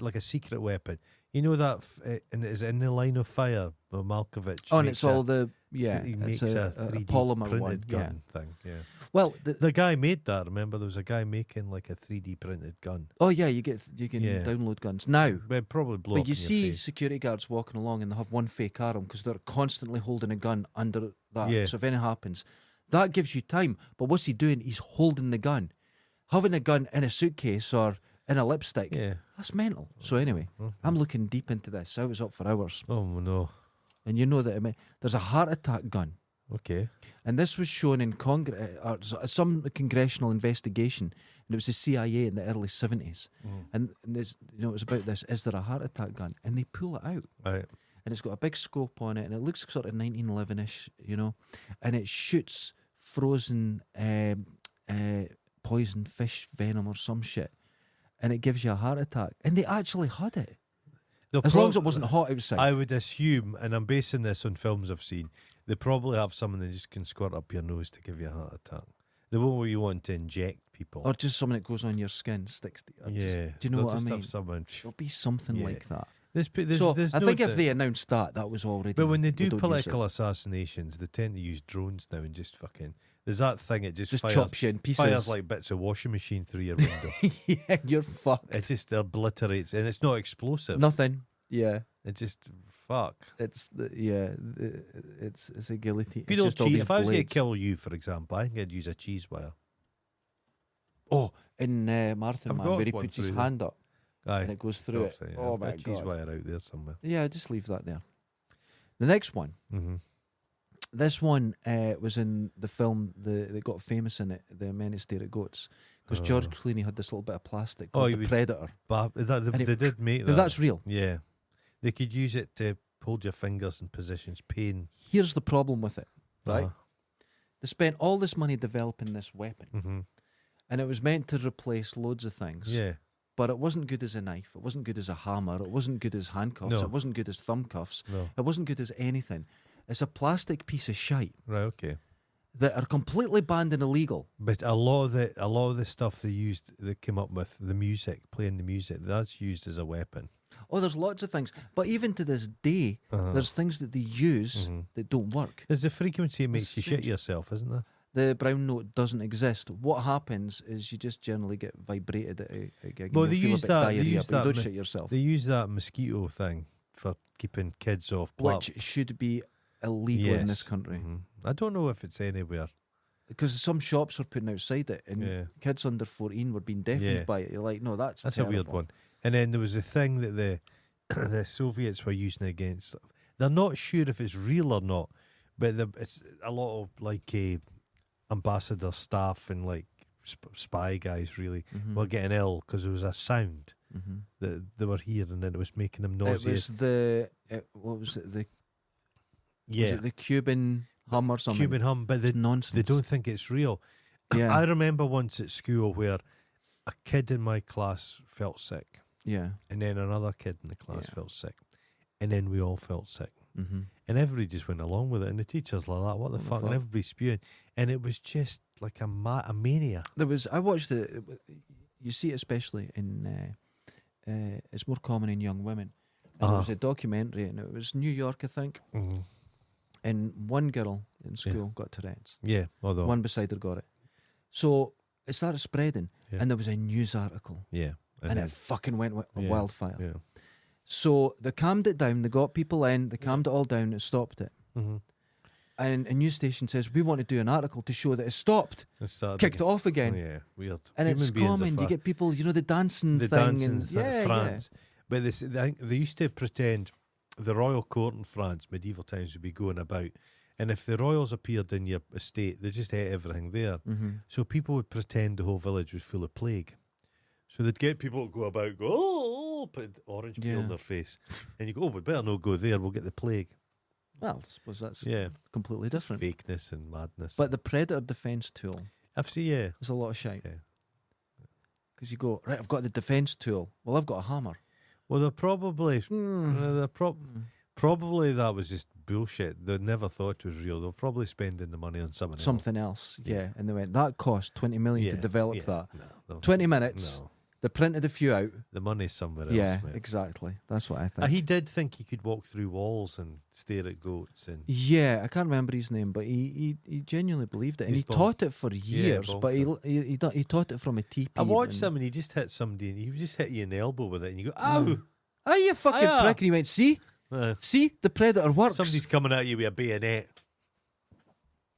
like a secret weapon. You know that, and it's in the line of fire. Malkovich. Oh, and it's all he makes a 3D polymer printed one gun thing. Yeah. Well, the guy made that. Remember, there was a guy making like a 3D printed gun. Oh yeah, you can download guns now. But probably blow. But you see security guards walking along and they have one fake arm because they're constantly holding a gun under that. Yeah. So if anything happens, that gives you time. But what's he doing? He's holding the gun. Having a gun in a suitcase or in a lipstick, that's mental. So anyway, I'm looking deep into this. I was up for hours. Oh no. And you know that there's a heart attack gun. Okay. And this was shown in some congressional investigation, and it was the CIA in the early 70s. And there's, it was about this: is there a heart attack gun? And they pull it out, right? And it's got a big scope on it, and it looks sort of 1911ish, and it shoots frozen poison fish venom or some shit, and it gives you a heart attack. And they actually had it. As long as it wasn't hot outside. I would assume, and I'm basing this on films I've seen, they probably have something that just can squirt up your nose to give you a heart attack. The one where you want to inject people. Or just something that goes on your skin, sticks to you. Do you know what I mean? There'll be something like that. I think if they announced that was already... But when they do political assassinations, they tend to use drones now and just fucking... There's that thing, it just fires, chops you in pieces. Fires like bits of washing machine through your window. Yeah, you're fucked. It just obliterates, and it's not explosive. Nothing. Yeah. It just... Fuck. It's a guillotine. Good old cheese. If I was going to kill you, for example, I think I'd use a cheese wire. Oh, in Marathon Man, where he puts his hand up. Aye. And it goes through it. Yeah. Oh my God. Cheese wire out there somewhere. Yeah, just leave that there. The next one. This one was in the film that got famous in it, The Men Who Stare at Goats. Because George Clooney had this little bit of plastic called the Predator. They did make that. No, that's real. Yeah. They could use it to hold your fingers in positions, pain. Here's the problem with it, right? They spent all this money developing this weapon. And it was meant to replace loads of things. Yeah. But it wasn't good as a knife. It wasn't good as a hammer. It wasn't good as handcuffs. No. It wasn't good as thumb cuffs. No. It wasn't good as anything. It's a plastic piece of shite Right, okay. that are completely banned and illegal. But a lot of the stuff they came up with, the music, playing the music, that's used as a weapon. Oh, there's lots of things. But even to this day, there's things that they use that don't work. There's the frequency that makes you shit yourself, isn't there? The brown note doesn't exist. What happens is you just generally get vibrated at a gig. Well, and they you feel use a bit that. diarrhea, They use but you that. don't shit yourself. They use that mosquito thing for keeping kids off. Which should be illegal in this country. I don't know if it's anywhere. Because some shops were putting outside it, and kids under 14 were being deafened by it. You're like, no, that's terrible. A weird one. And then there was a thing that the Soviets were using against. They're not sure if it's real or not, but it's a lot of like ambassador staff and like spy guys really were getting ill because there was a sound that they were hearing and it was making them nauseous. It was what was it? Was it the Cuban hum or something? Cuban hum, but nonsense. They don't think it's real. Yeah. I remember once at school where a kid in my class felt sick. Yeah. And then another kid in the class felt sick. And then we all felt sick. Mm-hmm. And everybody just went along with it. And the teachers like that, what the fuck? And everybody spewing. And it was just like a mania. I watched it. You see it especially in, it's more common in young women. And there was a documentary, and it was New York, I think. Mm-hmm. And one girl in school got Tourette's. Yeah, although one beside her got it. So it started spreading, and there was a news article. Yeah. And it fucking went wildfire. Yeah. So they calmed it down. They got people in. They calmed it all down and stopped it. Mm-hmm. And a news station says, we want to do an article to show that it stopped. Kicked it off again. Yeah, weird. And it's common. You get people, the dancing thing. Dancing and France. Yeah. But they used to pretend the royal court in France, medieval times, would be going about. And if the royals appeared in your estate, they just ate everything there. Mm-hmm. So people would pretend the whole village was full of plague. So they'd get people to go about, put orange peel in their face. And you go, we better not go there, we'll get the plague. Well, I suppose that's completely It's different. fakeness and madness. But the predator defence tool, there's a lot of shite. Yeah. Because you go, right, I've got the defence tool. Well, I've got a hammer. Well, they're probably, probably that was just bullshit. They never thought it was real. They were probably spending the money on something else. Yeah. And they went, that cost 20 million to develop that. No, 20 minutes. No. They printed a few out. The money's somewhere else. Yeah, mate. exactly. That's what I think. He did think he could walk through walls and stare at goats. And yeah, I can't remember his name, but he genuinely believed it. And he taught it for years, but he taught it from a teepee. I watched him and he just hit somebody and he just hit you in the elbow with it and you go, ow! Oh, you fucking prick. And he went, see, the predator works. Somebody's coming at you with a bayonet.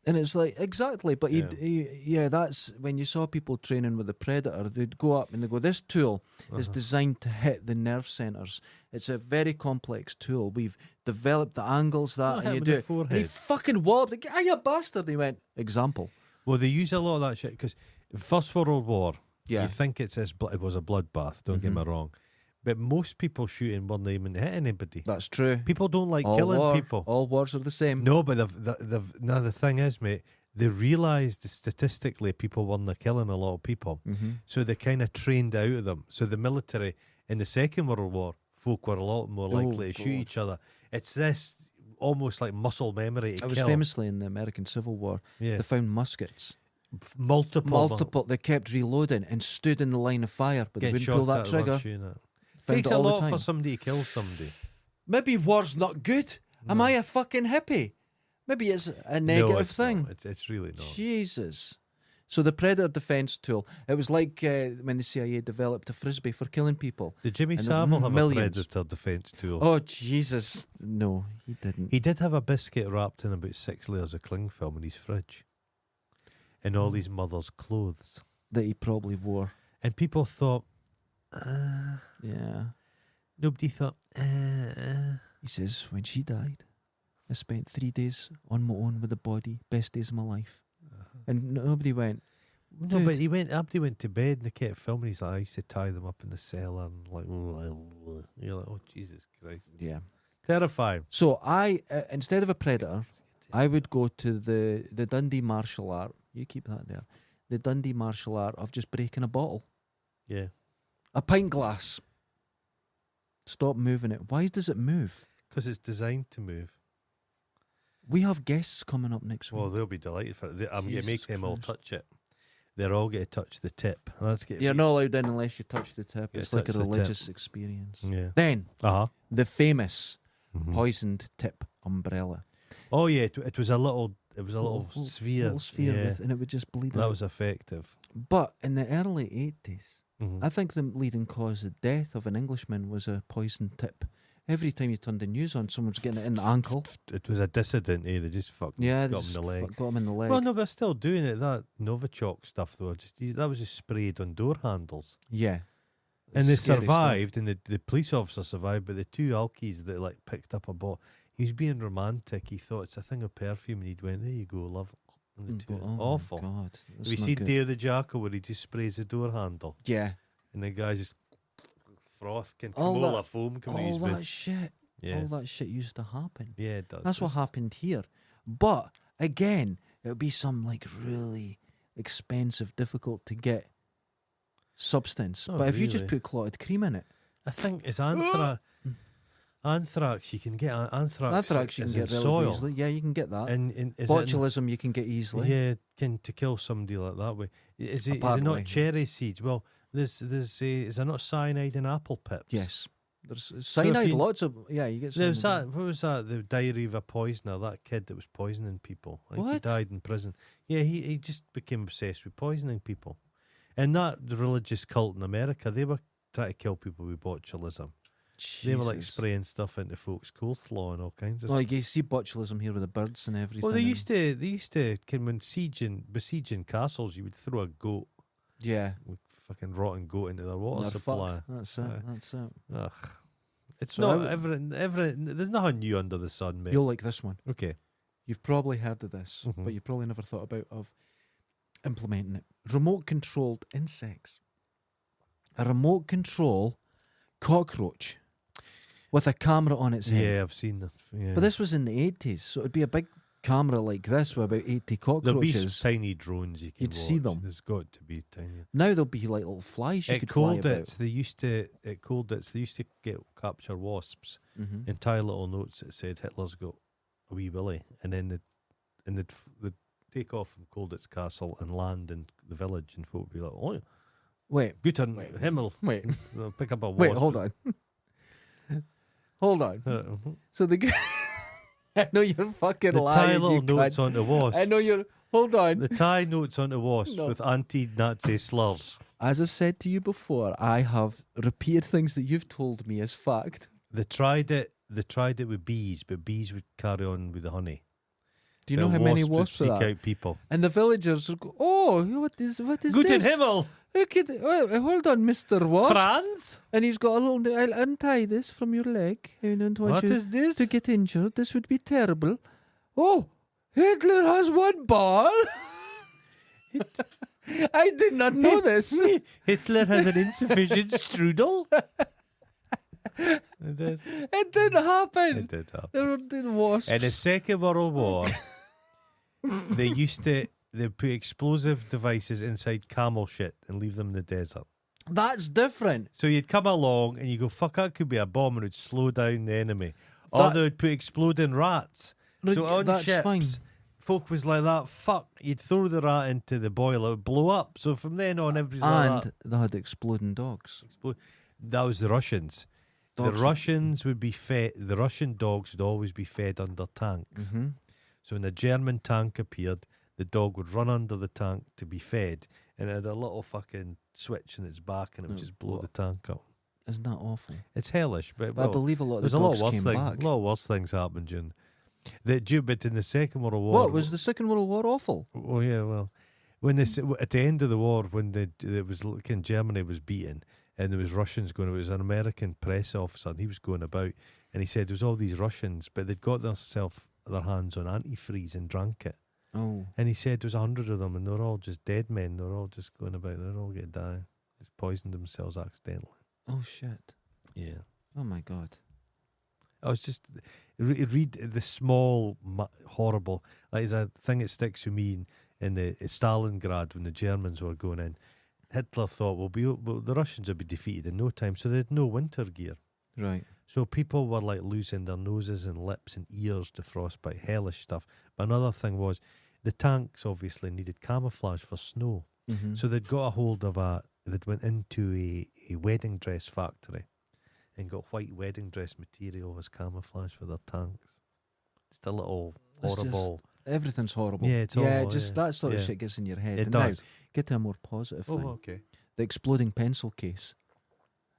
And it's like, exactly. But that's when you saw people training with the predator, they'd go up and they go, this tool is designed to hit the nerve centres. It's a very complex tool. We've developed the angles and you do it. And he fucking walloped. Like, you bastard. He went, example. Well, they use a lot of that shit because First World War, you think it was a bloodbath, don't get me wrong. But most people shooting weren't even hit anybody. That's true. People don't like killing people. All wars are the same. No, but the thing is, mate, they realised statistically people weren't killing a lot of people. Mm-hmm. So they kind of trained out of them. So the military in the Second World War, folk were a lot more likely to shoot each other. It's this almost like muscle memory to It was kill. famously in the American Civil War. Yeah. They found muskets. Multiple. They kept reloading and stood in the line of fire, but they wouldn't pull that trigger. Takes a lot for somebody to kill somebody. Maybe war's not good. No. Am I a fucking hippie? Maybe it's a negative thing. No, it's really not. Jesus. So the predator defense tool, it was like when the CIA developed a frisbee for killing people. Did Jimmy Savile have a predator defense tool? Oh, Jesus. No, he didn't. He did have a biscuit wrapped in about 6 layers of cling film in his fridge. And all his mother's clothes. That he probably wore. And people thought, yeah. Nobody thought, He says, when she died, I spent 3 days on my own with the body. Best days of my life. And nobody went. No, but Abdi went to bed and they kept filming. He's like, I used to tie them up in the cellar and like, you're like, oh Jesus Christ. Yeah. Terrifying. So I, instead of a predator, I would go to the Dundee martial art. You keep that there. the Dundee martial art of just breaking a bottle. Yeah. A pint glass. Stop moving it. Why does it move? Because it's designed to move. We have guests coming up next week. Well, they'll be delighted for it. I'm going to make them all Christ. touch it. They're all going to touch the tip. You're not allowed in unless you touch the tip. Yeah, It's like a touch the tip. religious experience. Yeah. Then, Uh-huh. the famous Mhm. poisoned tip umbrella. Oh, yeah. It was a little sphere. Little sphere Yeah. and it would just bleed That out. was effective. But in the early 80s, Mhm. I think the leading cause of death of an Englishman was a poisoned tip. Every time you turned the news on, someone's getting it in the ankle. It was a dissident, They just fucking Yeah, got they him in the leg. got him in the leg. Well, no, but they're still doing it. That Novichok stuff, though, that was just sprayed on door handles. Yeah. And they Scary survived, and the police officer survived, but the two alkies that like picked up a bottle, he was being romantic. He thought it's a thing of perfume, and he'd went, "There you go, love." And the two, stuff. Oh awful. my God. Have you seen Day of the Jackal where he just sprays the door handle, Yeah. and the guy just froth can All all that- that foam coming out All his that mouth. shit. Yeah, All that shit used to happen. yeah, it does. That's what happened here. But again, it would be some like really expensive, difficult to get substance. Not but if you just really. put clotted cream in it, I think it's anthrax. Anthrax, you can get anthrax you is can in get relatively soil. easily. Yeah, you can get that. And is it in- Botulism you can get easily. Yeah, to kill somebody like that way. Is it Apparently. not cherry seeds? Well, there's is there not cyanide in apple pips? Yes. There's So if cyanide, you- lots of you get There was cyanide. that. What was that? The diary of a poisoner. That kid that was poisoning people. I think he What? died in prison. Yeah, he just became obsessed with poisoning people. And that the religious cult in America, they were trying to kill people with botulism. They were like Jesus. spraying stuff into folks' coleslaw and all kinds of Oh, stuff. you see botulism here with the birds and everything. Well, they and- used to when besieging castles, you would throw a goat, Yeah. fucking rotten goat into their water They're supply. fucked. That's it. That's it. Ugh. It's So not I- everything. There's nothing new under the sun, mate. You'll like this one. Okay. You've probably heard of this, Mhm. but you probably never thought about of implementing it. Remote controlled insects. A remote control cockroach with a camera on its head. Yeah, I've seen them. Yeah. But this was in the 80s, so it'd be a big camera like this with about 80 There'll be cockroaches. tiny drones you can You'd see watch. them. There's got to be tiny. Now there'll be like little flies you At could fly about. Colditz, they used to capture wasps Mhm. and tie little notes that said Hitler's got a wee willy, and then they'd take off from Colditz Castle and land in the village, and folk would be like, "Oh, Wait, Guten Himmel." wait, They'll pick up a wasp. wait, hold on. Hold on. Mhm. So the guy, I know you're fucking The tie lying. little You notes cunt. onto wasps. I know you're. Hold on. The tie notes onto wasps No. with anti-Nazi slurs. As I've said to you before, I have repeated things that you've told me as fact. They tried it with bees, but bees would carry on with the honey. Do you know how many would wasps seek are there? out people. And the villagers would go, "Oh, what is Guten this? Himmel, Look at hold on, Mr. Wasp." Franz. And he's got a little. I'll untie this from your leg. I don't want What you is this? to get injured. This would be terrible. Oh, Hitler has one ball. I did not know this. Hitler has an insufficient strudel. It did. It didn't happen. It did happen. There were wasps. In the Second World War, they put explosive devices inside camel shit and leave them in the desert. That's different. So you'd come along and you go, fuck, that could be a bomb, and it would slow down the enemy. Or That- they would put exploding rats. So on That's ships, fine. folk was like that, fuck, you'd throw the rat into the boiler, it would blow up. So from then on, everybody's like And that. they had exploding dogs. That was the Russians. Dogs. The Russians would be fed, the Russian dogs would always be fed under tanks. Mm-hmm. So when a German tank appeared, the dog would run under the tank to be fed, and it had a little fucking switch in its back, and it would Oh, just blow what? the tank up. Isn't that awful? It's hellish, but But I well, believe a lot of there's the a lot dogs of worse came things. back. A lot of worse things happened during but in the Second World War. What was the Second World War awful? Oh yeah, well, when this at the end of the war, when it was in Germany was beaten, and there was Russians going. It was an American press officer, and he was going about, and he said there was all these Russians, but they'd got their hands on antifreeze and drank it. Oh, And he said there was 100 of them, and they're all just dead men. They're all just going about. They're all going to die. Just poisoned themselves accidentally. oh shit! Yeah. Oh my god! I was just read the small horrible. Like, there's a thing that sticks with me in the Stalingrad when the Germans were going in. Hitler thought, the Russians would be defeated in no time, so they had no winter gear. Right. So people were like losing their noses and lips and ears to frostbite, hellish stuff. But another thing was, the tanks obviously needed camouflage for snow. Mm-hmm. So they'd got a hold of they'd went into a wedding dress factory and got white wedding dress material as camouflage for their tanks. Just a little horrible. Everything's horrible. Yeah, it's horrible, that sort of shit gets in your head. It and does. Now, get to a more positive thing. Okay. The exploding pencil case.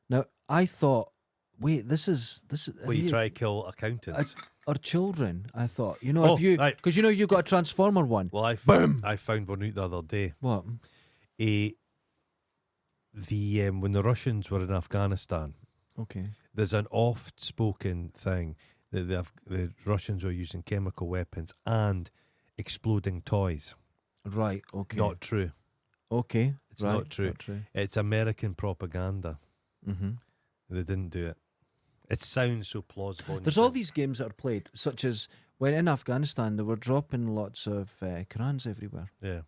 Now, I thought, wait, this is. Well, you try to kill accountants. Or children, I thought. If you, right. because you got a Transformer one. Well, I found one out the other day. What? When the Russians were in Afghanistan, Okay. there's an oft-spoken thing that the Russians were using chemical weapons and exploding toys. Right. Okay. Not true. Okay. It's not true. It's American propaganda. Mm-hmm. They didn't do it. It sounds so plausible. There's all these games that are played, such as when in Afghanistan they were dropping lots of Qurans everywhere. Yeah.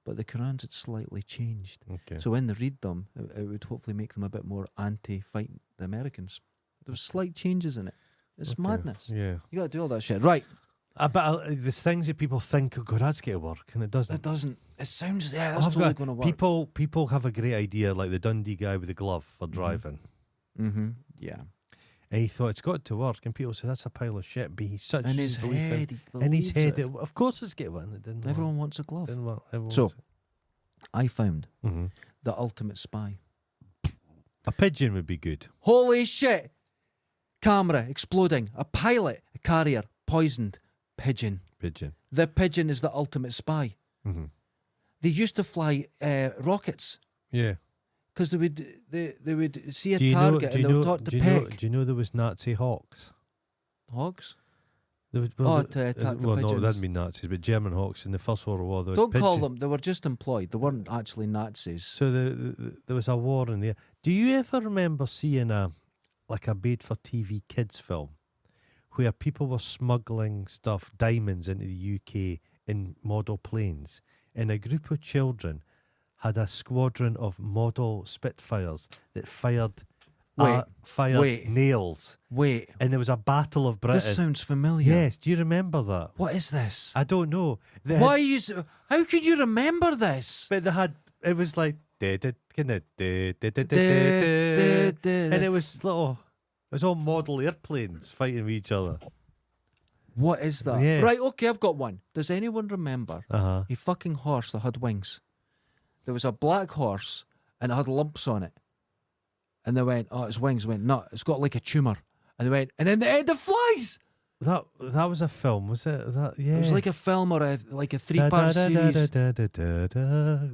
But the Qurans had slightly changed. Okay. So when they read them, it would hopefully make them a bit more anti-fight the Americans. There was slight changes in it. It's madness. Yeah. You got to do all that shit. Right. But there's things that people think, oh God, that's going to work, and it doesn't. It doesn't. It sounds, that's totally going to work. People have a great idea, like the Dundee guy with the glove for driving. Mm-hmm. Yeah. And he thought it's got to work, and people say that's a pile of shit. But he's such in his head, in his head, of course it's get one. It didn't. Everyone wants a glove. Didn't work. So I found mm-hmm. the ultimate spy. A pigeon would be good. Holy shit! Camera exploding. A pilot, a carrier poisoned. Pigeon. The pigeon is the ultimate spy. Mm-hmm. They used to fly rockets. Yeah. Because they would see a target and they would talk to peg. Do you know there was Nazi hawks? Hawks? To attack the pigeons. No, that'd be Nazis, but German hawks in the First World War. Don't call them. They were just employed. They weren't actually Nazis. So there was a war in there. Do you ever remember seeing a made-for-TV kids film where people were smuggling diamonds into the UK in model planes, and a group of children had a squadron of model Spitfires that fired nails. Wait. And there was a battle of Britain. This sounds familiar. Yes, do you remember that? What is this? I don't know. How could you remember this? But it was like and it was all model airplanes fighting with each other. What is that? Yeah. Right, okay, I've got one. Does anyone remember a fucking horse that had wings? There was a black horse and it had lumps on it. And they went, oh, it's wings. Went, no, it's got like a tumour. And they went, and then the end it flies. That was a film, was it? Yeah. It was like a film or a 3-part series.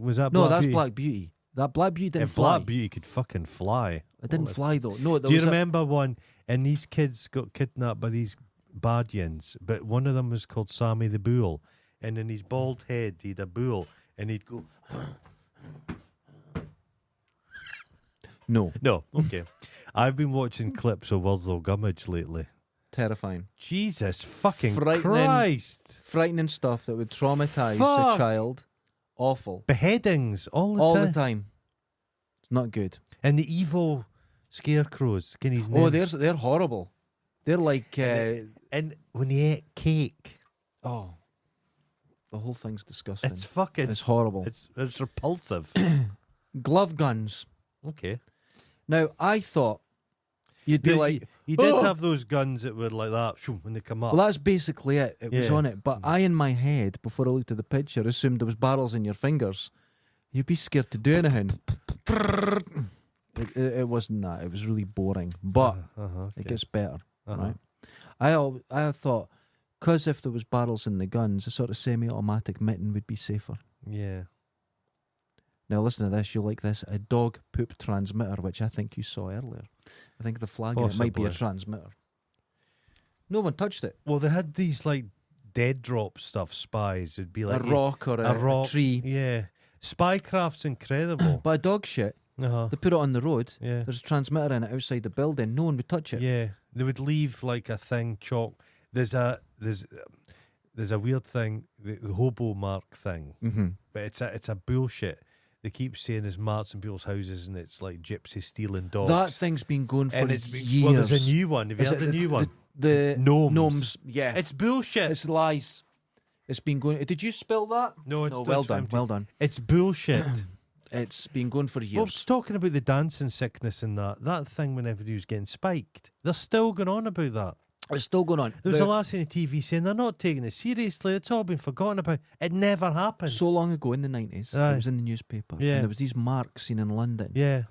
Was that? No, that's Black Beauty. That Black Beauty didn't fly. Black Beauty could fucking fly. It didn't fly though. No. Do you remember one? And these kids got kidnapped by these Badians, but one of them was called Sammy the Bull, and in his bald head he had a bull, and he'd go. No. Okay. I've been watching clips of Wurzel Gummidge lately. Terrifying. Jesus fucking Christ. Frightening stuff that would traumatise a child. Awful. Beheadings all the time. It's not good. And the evil scarecrows. Can his name? Oh, they're horrible. They're like... and when he ate cake. Oh. The whole thing's disgusting. It's horrible. It's repulsive. Glove guns. Okay. Now, I thought you'd be like... You did have those guns that were like that when they come up. Well, that's basically it. It was on it. But I, in my head, before I looked at the picture, assumed there was barrels in your fingers. You'd be scared to do anything. It wasn't that. It was really boring. But it gets better, right? I thought, because if there was barrels in the guns, a sort of semi-automatic mitten would be safer. Yeah. Now listen to this, you'll like this. A dog poop transmitter, which I think you saw earlier. I think the flag in it might be a transmitter. No one touched it. Well, they had these like dead drop stuff, spies. It'd be like a rock or a tree. Yeah. Spycraft's incredible. But a dog shit, they put it on the road. Yeah. There's a transmitter in it outside the building. No one would touch it. Yeah. They would leave like a thing chalk. there's a weird thing, the hobo mark thing, but it's a bullshit. They keep saying there's marks in people's houses and it's like gypsy stealing dogs. That thing's been going for years. Well, there's a new one. Have you heard the new one? The gnomes. Yeah. It's bullshit. It's lies. It's been going... Did you spill that? No, it's well done. empty. Well done. It's bullshit. It's been going for years. Well, it's talking about the dancing sickness and that thing when everybody was getting spiked. They're still going on about that. It's still going on. There was a lassie on the TV saying they're not taking it seriously. It's all been forgotten about. It never happened. So long ago in the 90s, it was in the newspaper. Yeah. And there was these marks seen in London. Yeah.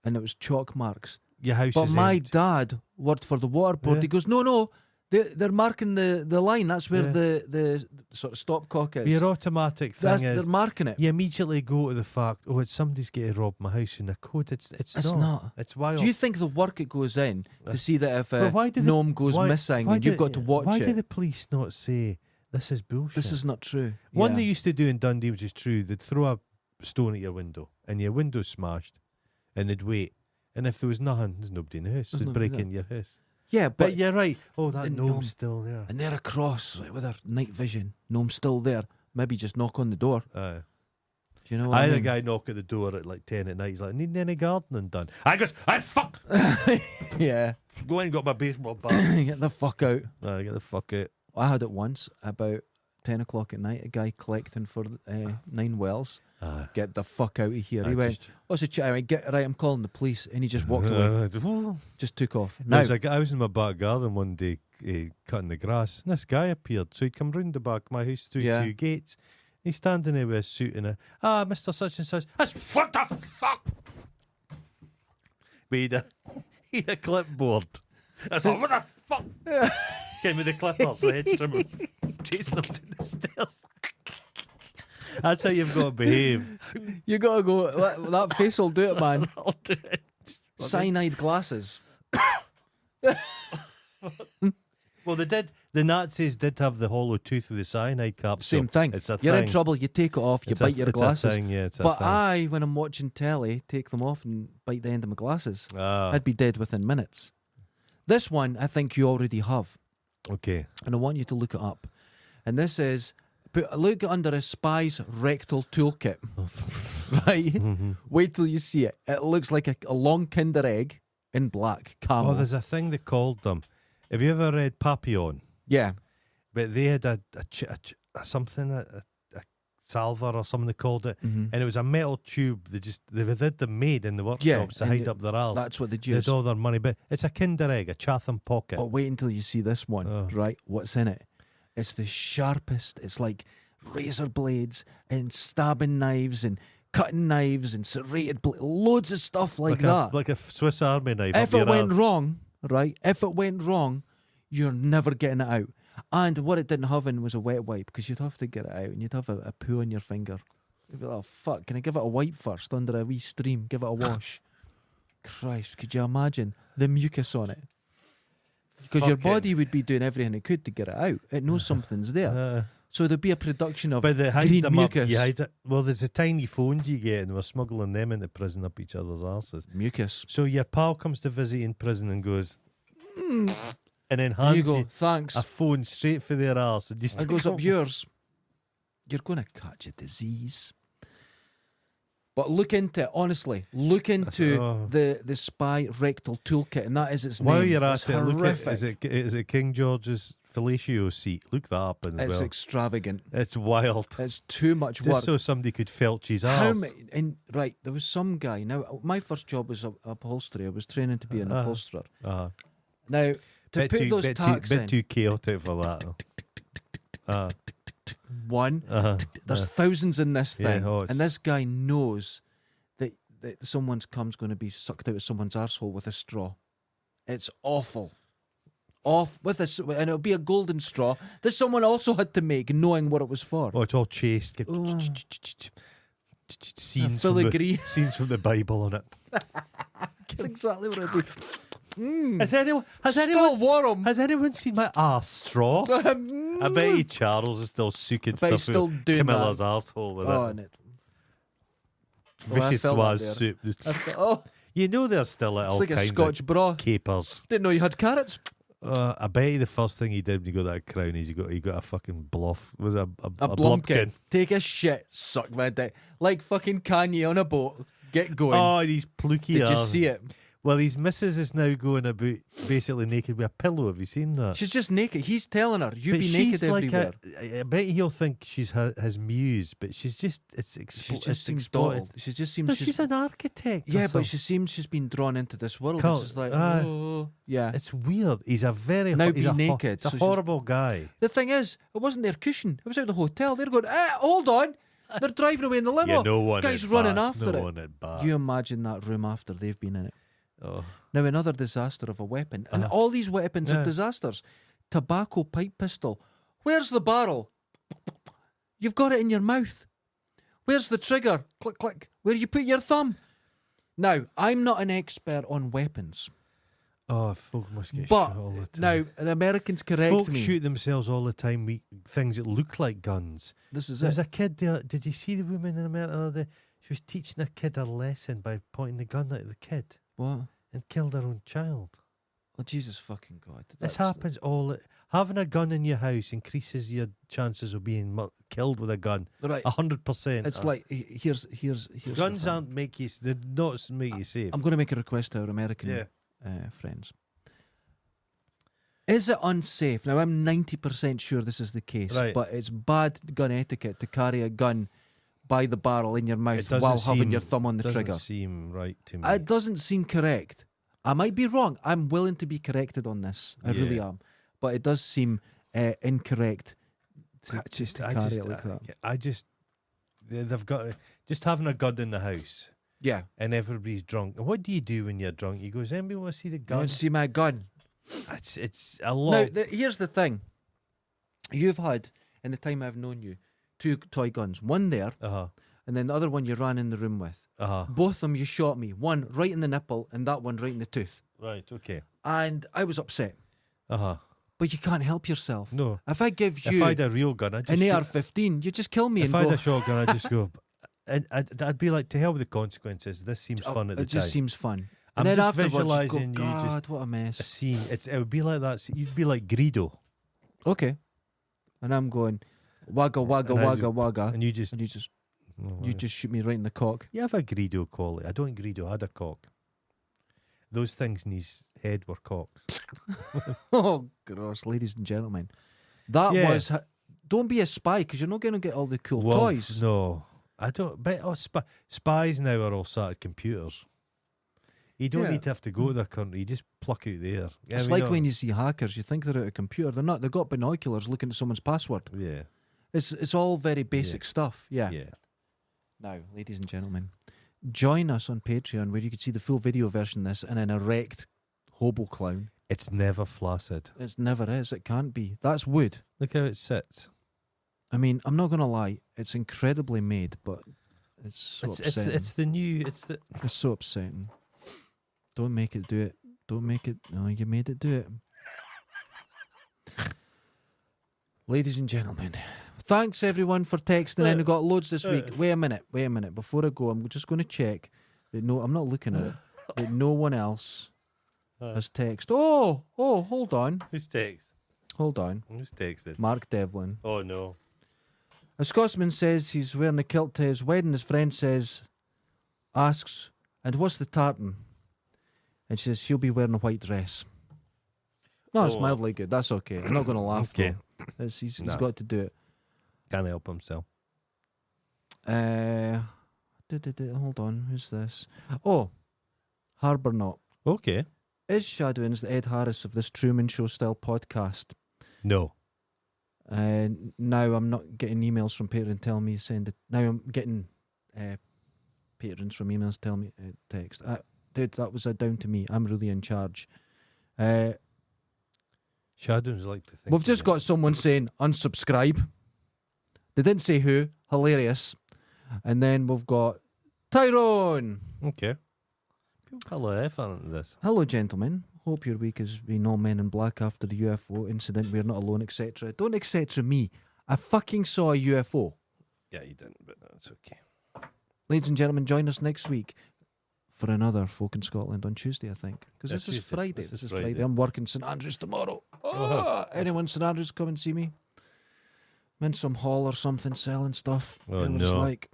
And it was chalk marks. Your house but is my empty. dad worked for the water board. Yeah. He goes, no, they're marking the line. That's where the sort of stopcock is. Your automatic thing They're marking it. You immediately go to the fact, it's somebody's getting robbed my house in the code. It's not. It's wild. Do you think the work it goes in to see that if a why gnome goes missing and you've got to watch why it? Why do the police not say, this is bullshit? This is not true. One they used to do in Dundee, which is true, they'd throw a stone at your window and your window's smashed and they'd wait. And if there was nothing, there's nobody in the house. They'd break into your house. Yeah, but you're right. Oh, that gnome's still there. And they're across with their night vision. Gnome's still there. Maybe just knock on the door. Do you know what I had mean? a guy knock at the door at like 10 at night. He's like, need any gardening done? I goes, fuck! Yeah. Go in and got my baseball bat. Get the fuck out. Get the fuck out. I had it once about 10 o'clock at night. A guy collecting for 9 wells. Get the fuck out of here. He went, what's the I went, I'm calling the police. And he just walked away. Just took off. Now, I was in my back garden one day cutting the grass, and this guy appeared. So he'd come round the back of my house through 2 gates. He's standing there with a suit and Mr. Such and Such. That's what the fuck? But he had a clipboard. I thought, what the fuck? Came with the clippers, the hedge trimmer, chasing him down the stairs. That's how you've got to behave. You got to go. That face will do it, man. I'll do it. Cyanide glasses. Well, they did. The Nazis did have the hollow tooth with the cyanide capsule. Same thing. It's a You're thing. in trouble. You take it off. You bite your glasses. It's a thing, yeah, it's a but thing. when I'm watching telly, take them off and bite the end of my glasses. Ah. I'd be dead within minutes. This one, I think you already have. Okay. And I want you to look it up. And this is, look under a spy's rectal toolkit. Right? Mm-hmm. Wait till you see it. It looks like a long Kinder egg in black. Camel. Oh, there's a thing they called them. Have you ever read Papillon? Yeah. But they had a salver or something they called it, and it was a metal tube. They had them made in the workshops to hide up their arse. That's what they used. They had all their money, but it's a Kinder egg, a Chatham pocket. But wait until you see this one, right? What's in it? It's the sharpest. It's like razor blades and stabbing knives and cutting knives and serrated loads of stuff like that. Like a Swiss Army knife. If it went wrong, right? If it went wrong, you're never getting it out. And what it didn't have in was a wet wipe, because you'd have to get it out and you'd have a poo on your finger. You'd be like, oh, fuck, can I give it a wipe first under a wee stream? Give it a wash. Christ, could you imagine the mucus on it? Because your body would be doing everything it could to get it out. It knows something's there. So there'd be a production of green mucus. Well, there's the tiny phones you get, and we're smuggling them into prison up each other's arses. Mucus. So your pal comes to visit in prison and goes, and then hands you thanks, a phone straight for their arse. And it goes up yours. You're going to catch a disease. But look into it, honestly. Look into the spy rectal toolkit, and that is its name. While you're at it, look at, is it King George's fellatio seat? Look that up as well. It's extravagant. It's wild. It's too much work. Just so somebody could felch his arse. Right, there was some guy. Now, my first job was upholstery. I was training to be an upholsterer. Now, to put those tacks in... Bit too chaotic for that. There's thousands in this thing, yeah, and this guy knows that someone's cum's going to be sucked out of someone's arsehole with a straw. It's awful. And it'll be a golden straw that someone also had to make, knowing what it was for. Oh, it's all chased. Scenes from the Bible on it. That's exactly what I do. Has anyone seen my arse straw? I bet you Charles is still sucking stuff out Camilla's arsehole with it. Vicious Swaz soup. You know there's still little it's like a Scotch broth. capers. Didn't know you had carrots. I bet the first thing he did when he got that crown is he got a fucking bluff. Was a blumpkin. Take a shit, suck my dick. Like fucking Kanye on a boat. Get going. Oh, these plucky. Did you see it? Well, his missus is now going about basically naked with a pillow. Have you seen that? She's just naked. He's telling her, you be naked everywhere. I bet he'll think she's his muse, but she's just, she just seems dotted. She just seems... she's an architect. Yeah, but she seems she's been drawn into this world. It's just like, oh, yeah. It's weird. He's a very... Now be naked. He's a horrible guy. The thing is, it wasn't their cushion. It was out the hotel. They're going, hold on. They're driving away in the limo. Yeah, no one Guys running after no it. One at bat. You imagine that room after they've been in it. Oh. Now another disaster of a weapon. And all these weapons are disasters. Tobacco pipe pistol. Where's the barrel? You've got it in your mouth. Where's the trigger? Click, click. Where you put your thumb? Now, I'm not an expert on weapons. Oh, folk must get shot all the time. Now, the Americans correct folk me. Shoot themselves all the time with things that look like guns. There's a kid there. Did you see the woman in America the other day? She was teaching a kid a lesson by pointing the gun at the kid. What? And killed her own child. Oh, Jesus fucking God. This happens all... Having a gun in your house increases your chances of being killed with a gun. Right. 100%. It's like, here's guns aren't make you... They're not make you safe. I'm going to make a request to our American friends. Is it unsafe? Now, I'm 90% sure this is the case, but it's bad gun etiquette to carry a gun by the barrel in your mouth while having your thumb on the trigger. It doesn't seem right to me. It doesn't seem correct. I might be wrong. I'm willing to be corrected on this. I really am. But it does seem incorrect to carry it like that. They've got just having a gun in the house. Yeah. And everybody's drunk. And what do you do when you're drunk? You go, does anybody want to see the gun? You want to see my gun? It's a lot. Now, here's the thing. You've had, in the time I've known you, 2 toy guns. One there, and then the other one you ran in the room with. Both of them you shot me. One right in the nipple, and that one right in the tooth. Right, okay. And I was upset. But you can't help yourself. No. If I give you... If I had a real gun, I'd just... An AR-15, you just kill me and go... If I had a shotgun, I'd just go... I'd be like, to hell with the consequences. This seems fun at the time. It just seems fun. I'm and then just afterwards visualising you go, God, what a mess. A scene. It would be like that. You'd be like Greedo. Okay. And I'm going... Wagga, wagga, wagga, wagga. And you just shoot me right in the cock. You have a Greedo quality. I don't Greedo, I had a cock. Those things in his head were cocks. Oh, gross, ladies and gentlemen. That was... Don't be a spy, because you're not going to get all the cool toys. No. I don't... But spies now are all sat at computers. You don't need to have to go to their country. You just pluck out there. It's like when you see hackers, you think they're at a computer. They're not. They've got binoculars looking at someone's password. Yeah. It's all very basic stuff. Yeah. Now, ladies and gentlemen, join us on Patreon where you can see the full video version of this and an erect hobo clown. It's never flaccid. It never is. It can't be. That's wood. Look how it sits. I mean, I'm not going to lie. It's incredibly made, but it's so upsetting. It's so upsetting. Don't make it do it. Don't make it. No, you made it do it. Ladies and gentlemen, thanks everyone for texting in. We got loads this week. Wait a minute. Before I go, I'm just going to check that I'm not looking at it. That no one else has texted. Oh, hold on. Who's texted? Hold on. Who's texted? Mark Devlin. Oh no. A Scotsman says he's wearing a kilt to his wedding. His friend asks, and what's the tartan? And she says she'll be wearing a white dress. No, it's mildly good. That's okay. I'm not going to laugh. Okay. He's got to do it. Can't help himself. Hold on. Who's this? Oh, Harbour Knot. Okay. Is Shadowins the Ed Harris of this Truman Show style podcast? No. Now I'm not getting emails from Patreon telling me now I'm getting patrons from emails telling me text. Dude, that was down to me. I'm really in charge. Shadows like to think. We've just got someone saying unsubscribe. They didn't say who. Hilarious. And then we've got Tyrone. Okay. Hello, effort into this. Hello, gentlemen. Hope your week has been all men in black after the UFO incident. We're not alone, etc. Don't etc. me. I fucking saw a UFO. Yeah, you didn't, but that's okay. Ladies and gentlemen, join us next week for another Folk in Scotland on Tuesday, I think. Because this is Tuesday. Friday. This This is is Friday. Friday. I'm working St Andrews tomorrow. Anyone St Andrews, come and see me. I'm in some hall or something selling stuff. Oh, You know what it's no. like.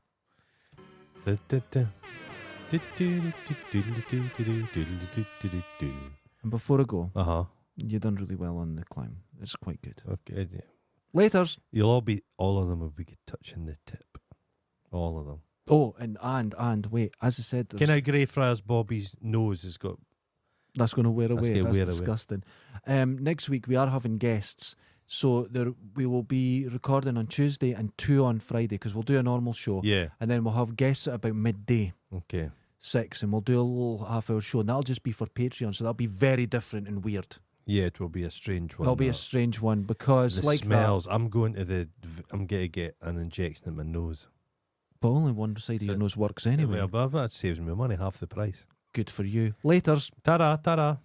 And before I go, you done really well on the climb. It's quite good. Okay. Yeah. Laters. All of them will be touching the tip. All of them. Oh, and wait, as I said, Can I Greyfriars Bobby's nose has got... that's going to wear away. gonna That's wear away. disgusting. Next week we are having guests, so we will be recording on Tuesday and 2 on Friday, because we'll do a normal show, Yeah. and then we'll have guests at about midday, Okay. 6, and we'll do a little half-hour show, and that'll just be for Patreon, so that'll be very different and weird. Yeah, it will be a strange one. It'll be a strange one, because the like smells. I'm going to I'm going to get an injection in my nose. but only one side of your nose works anyway. Well, but that saves me money, half the price. Good for you. Laters. Ta-da, ta-da.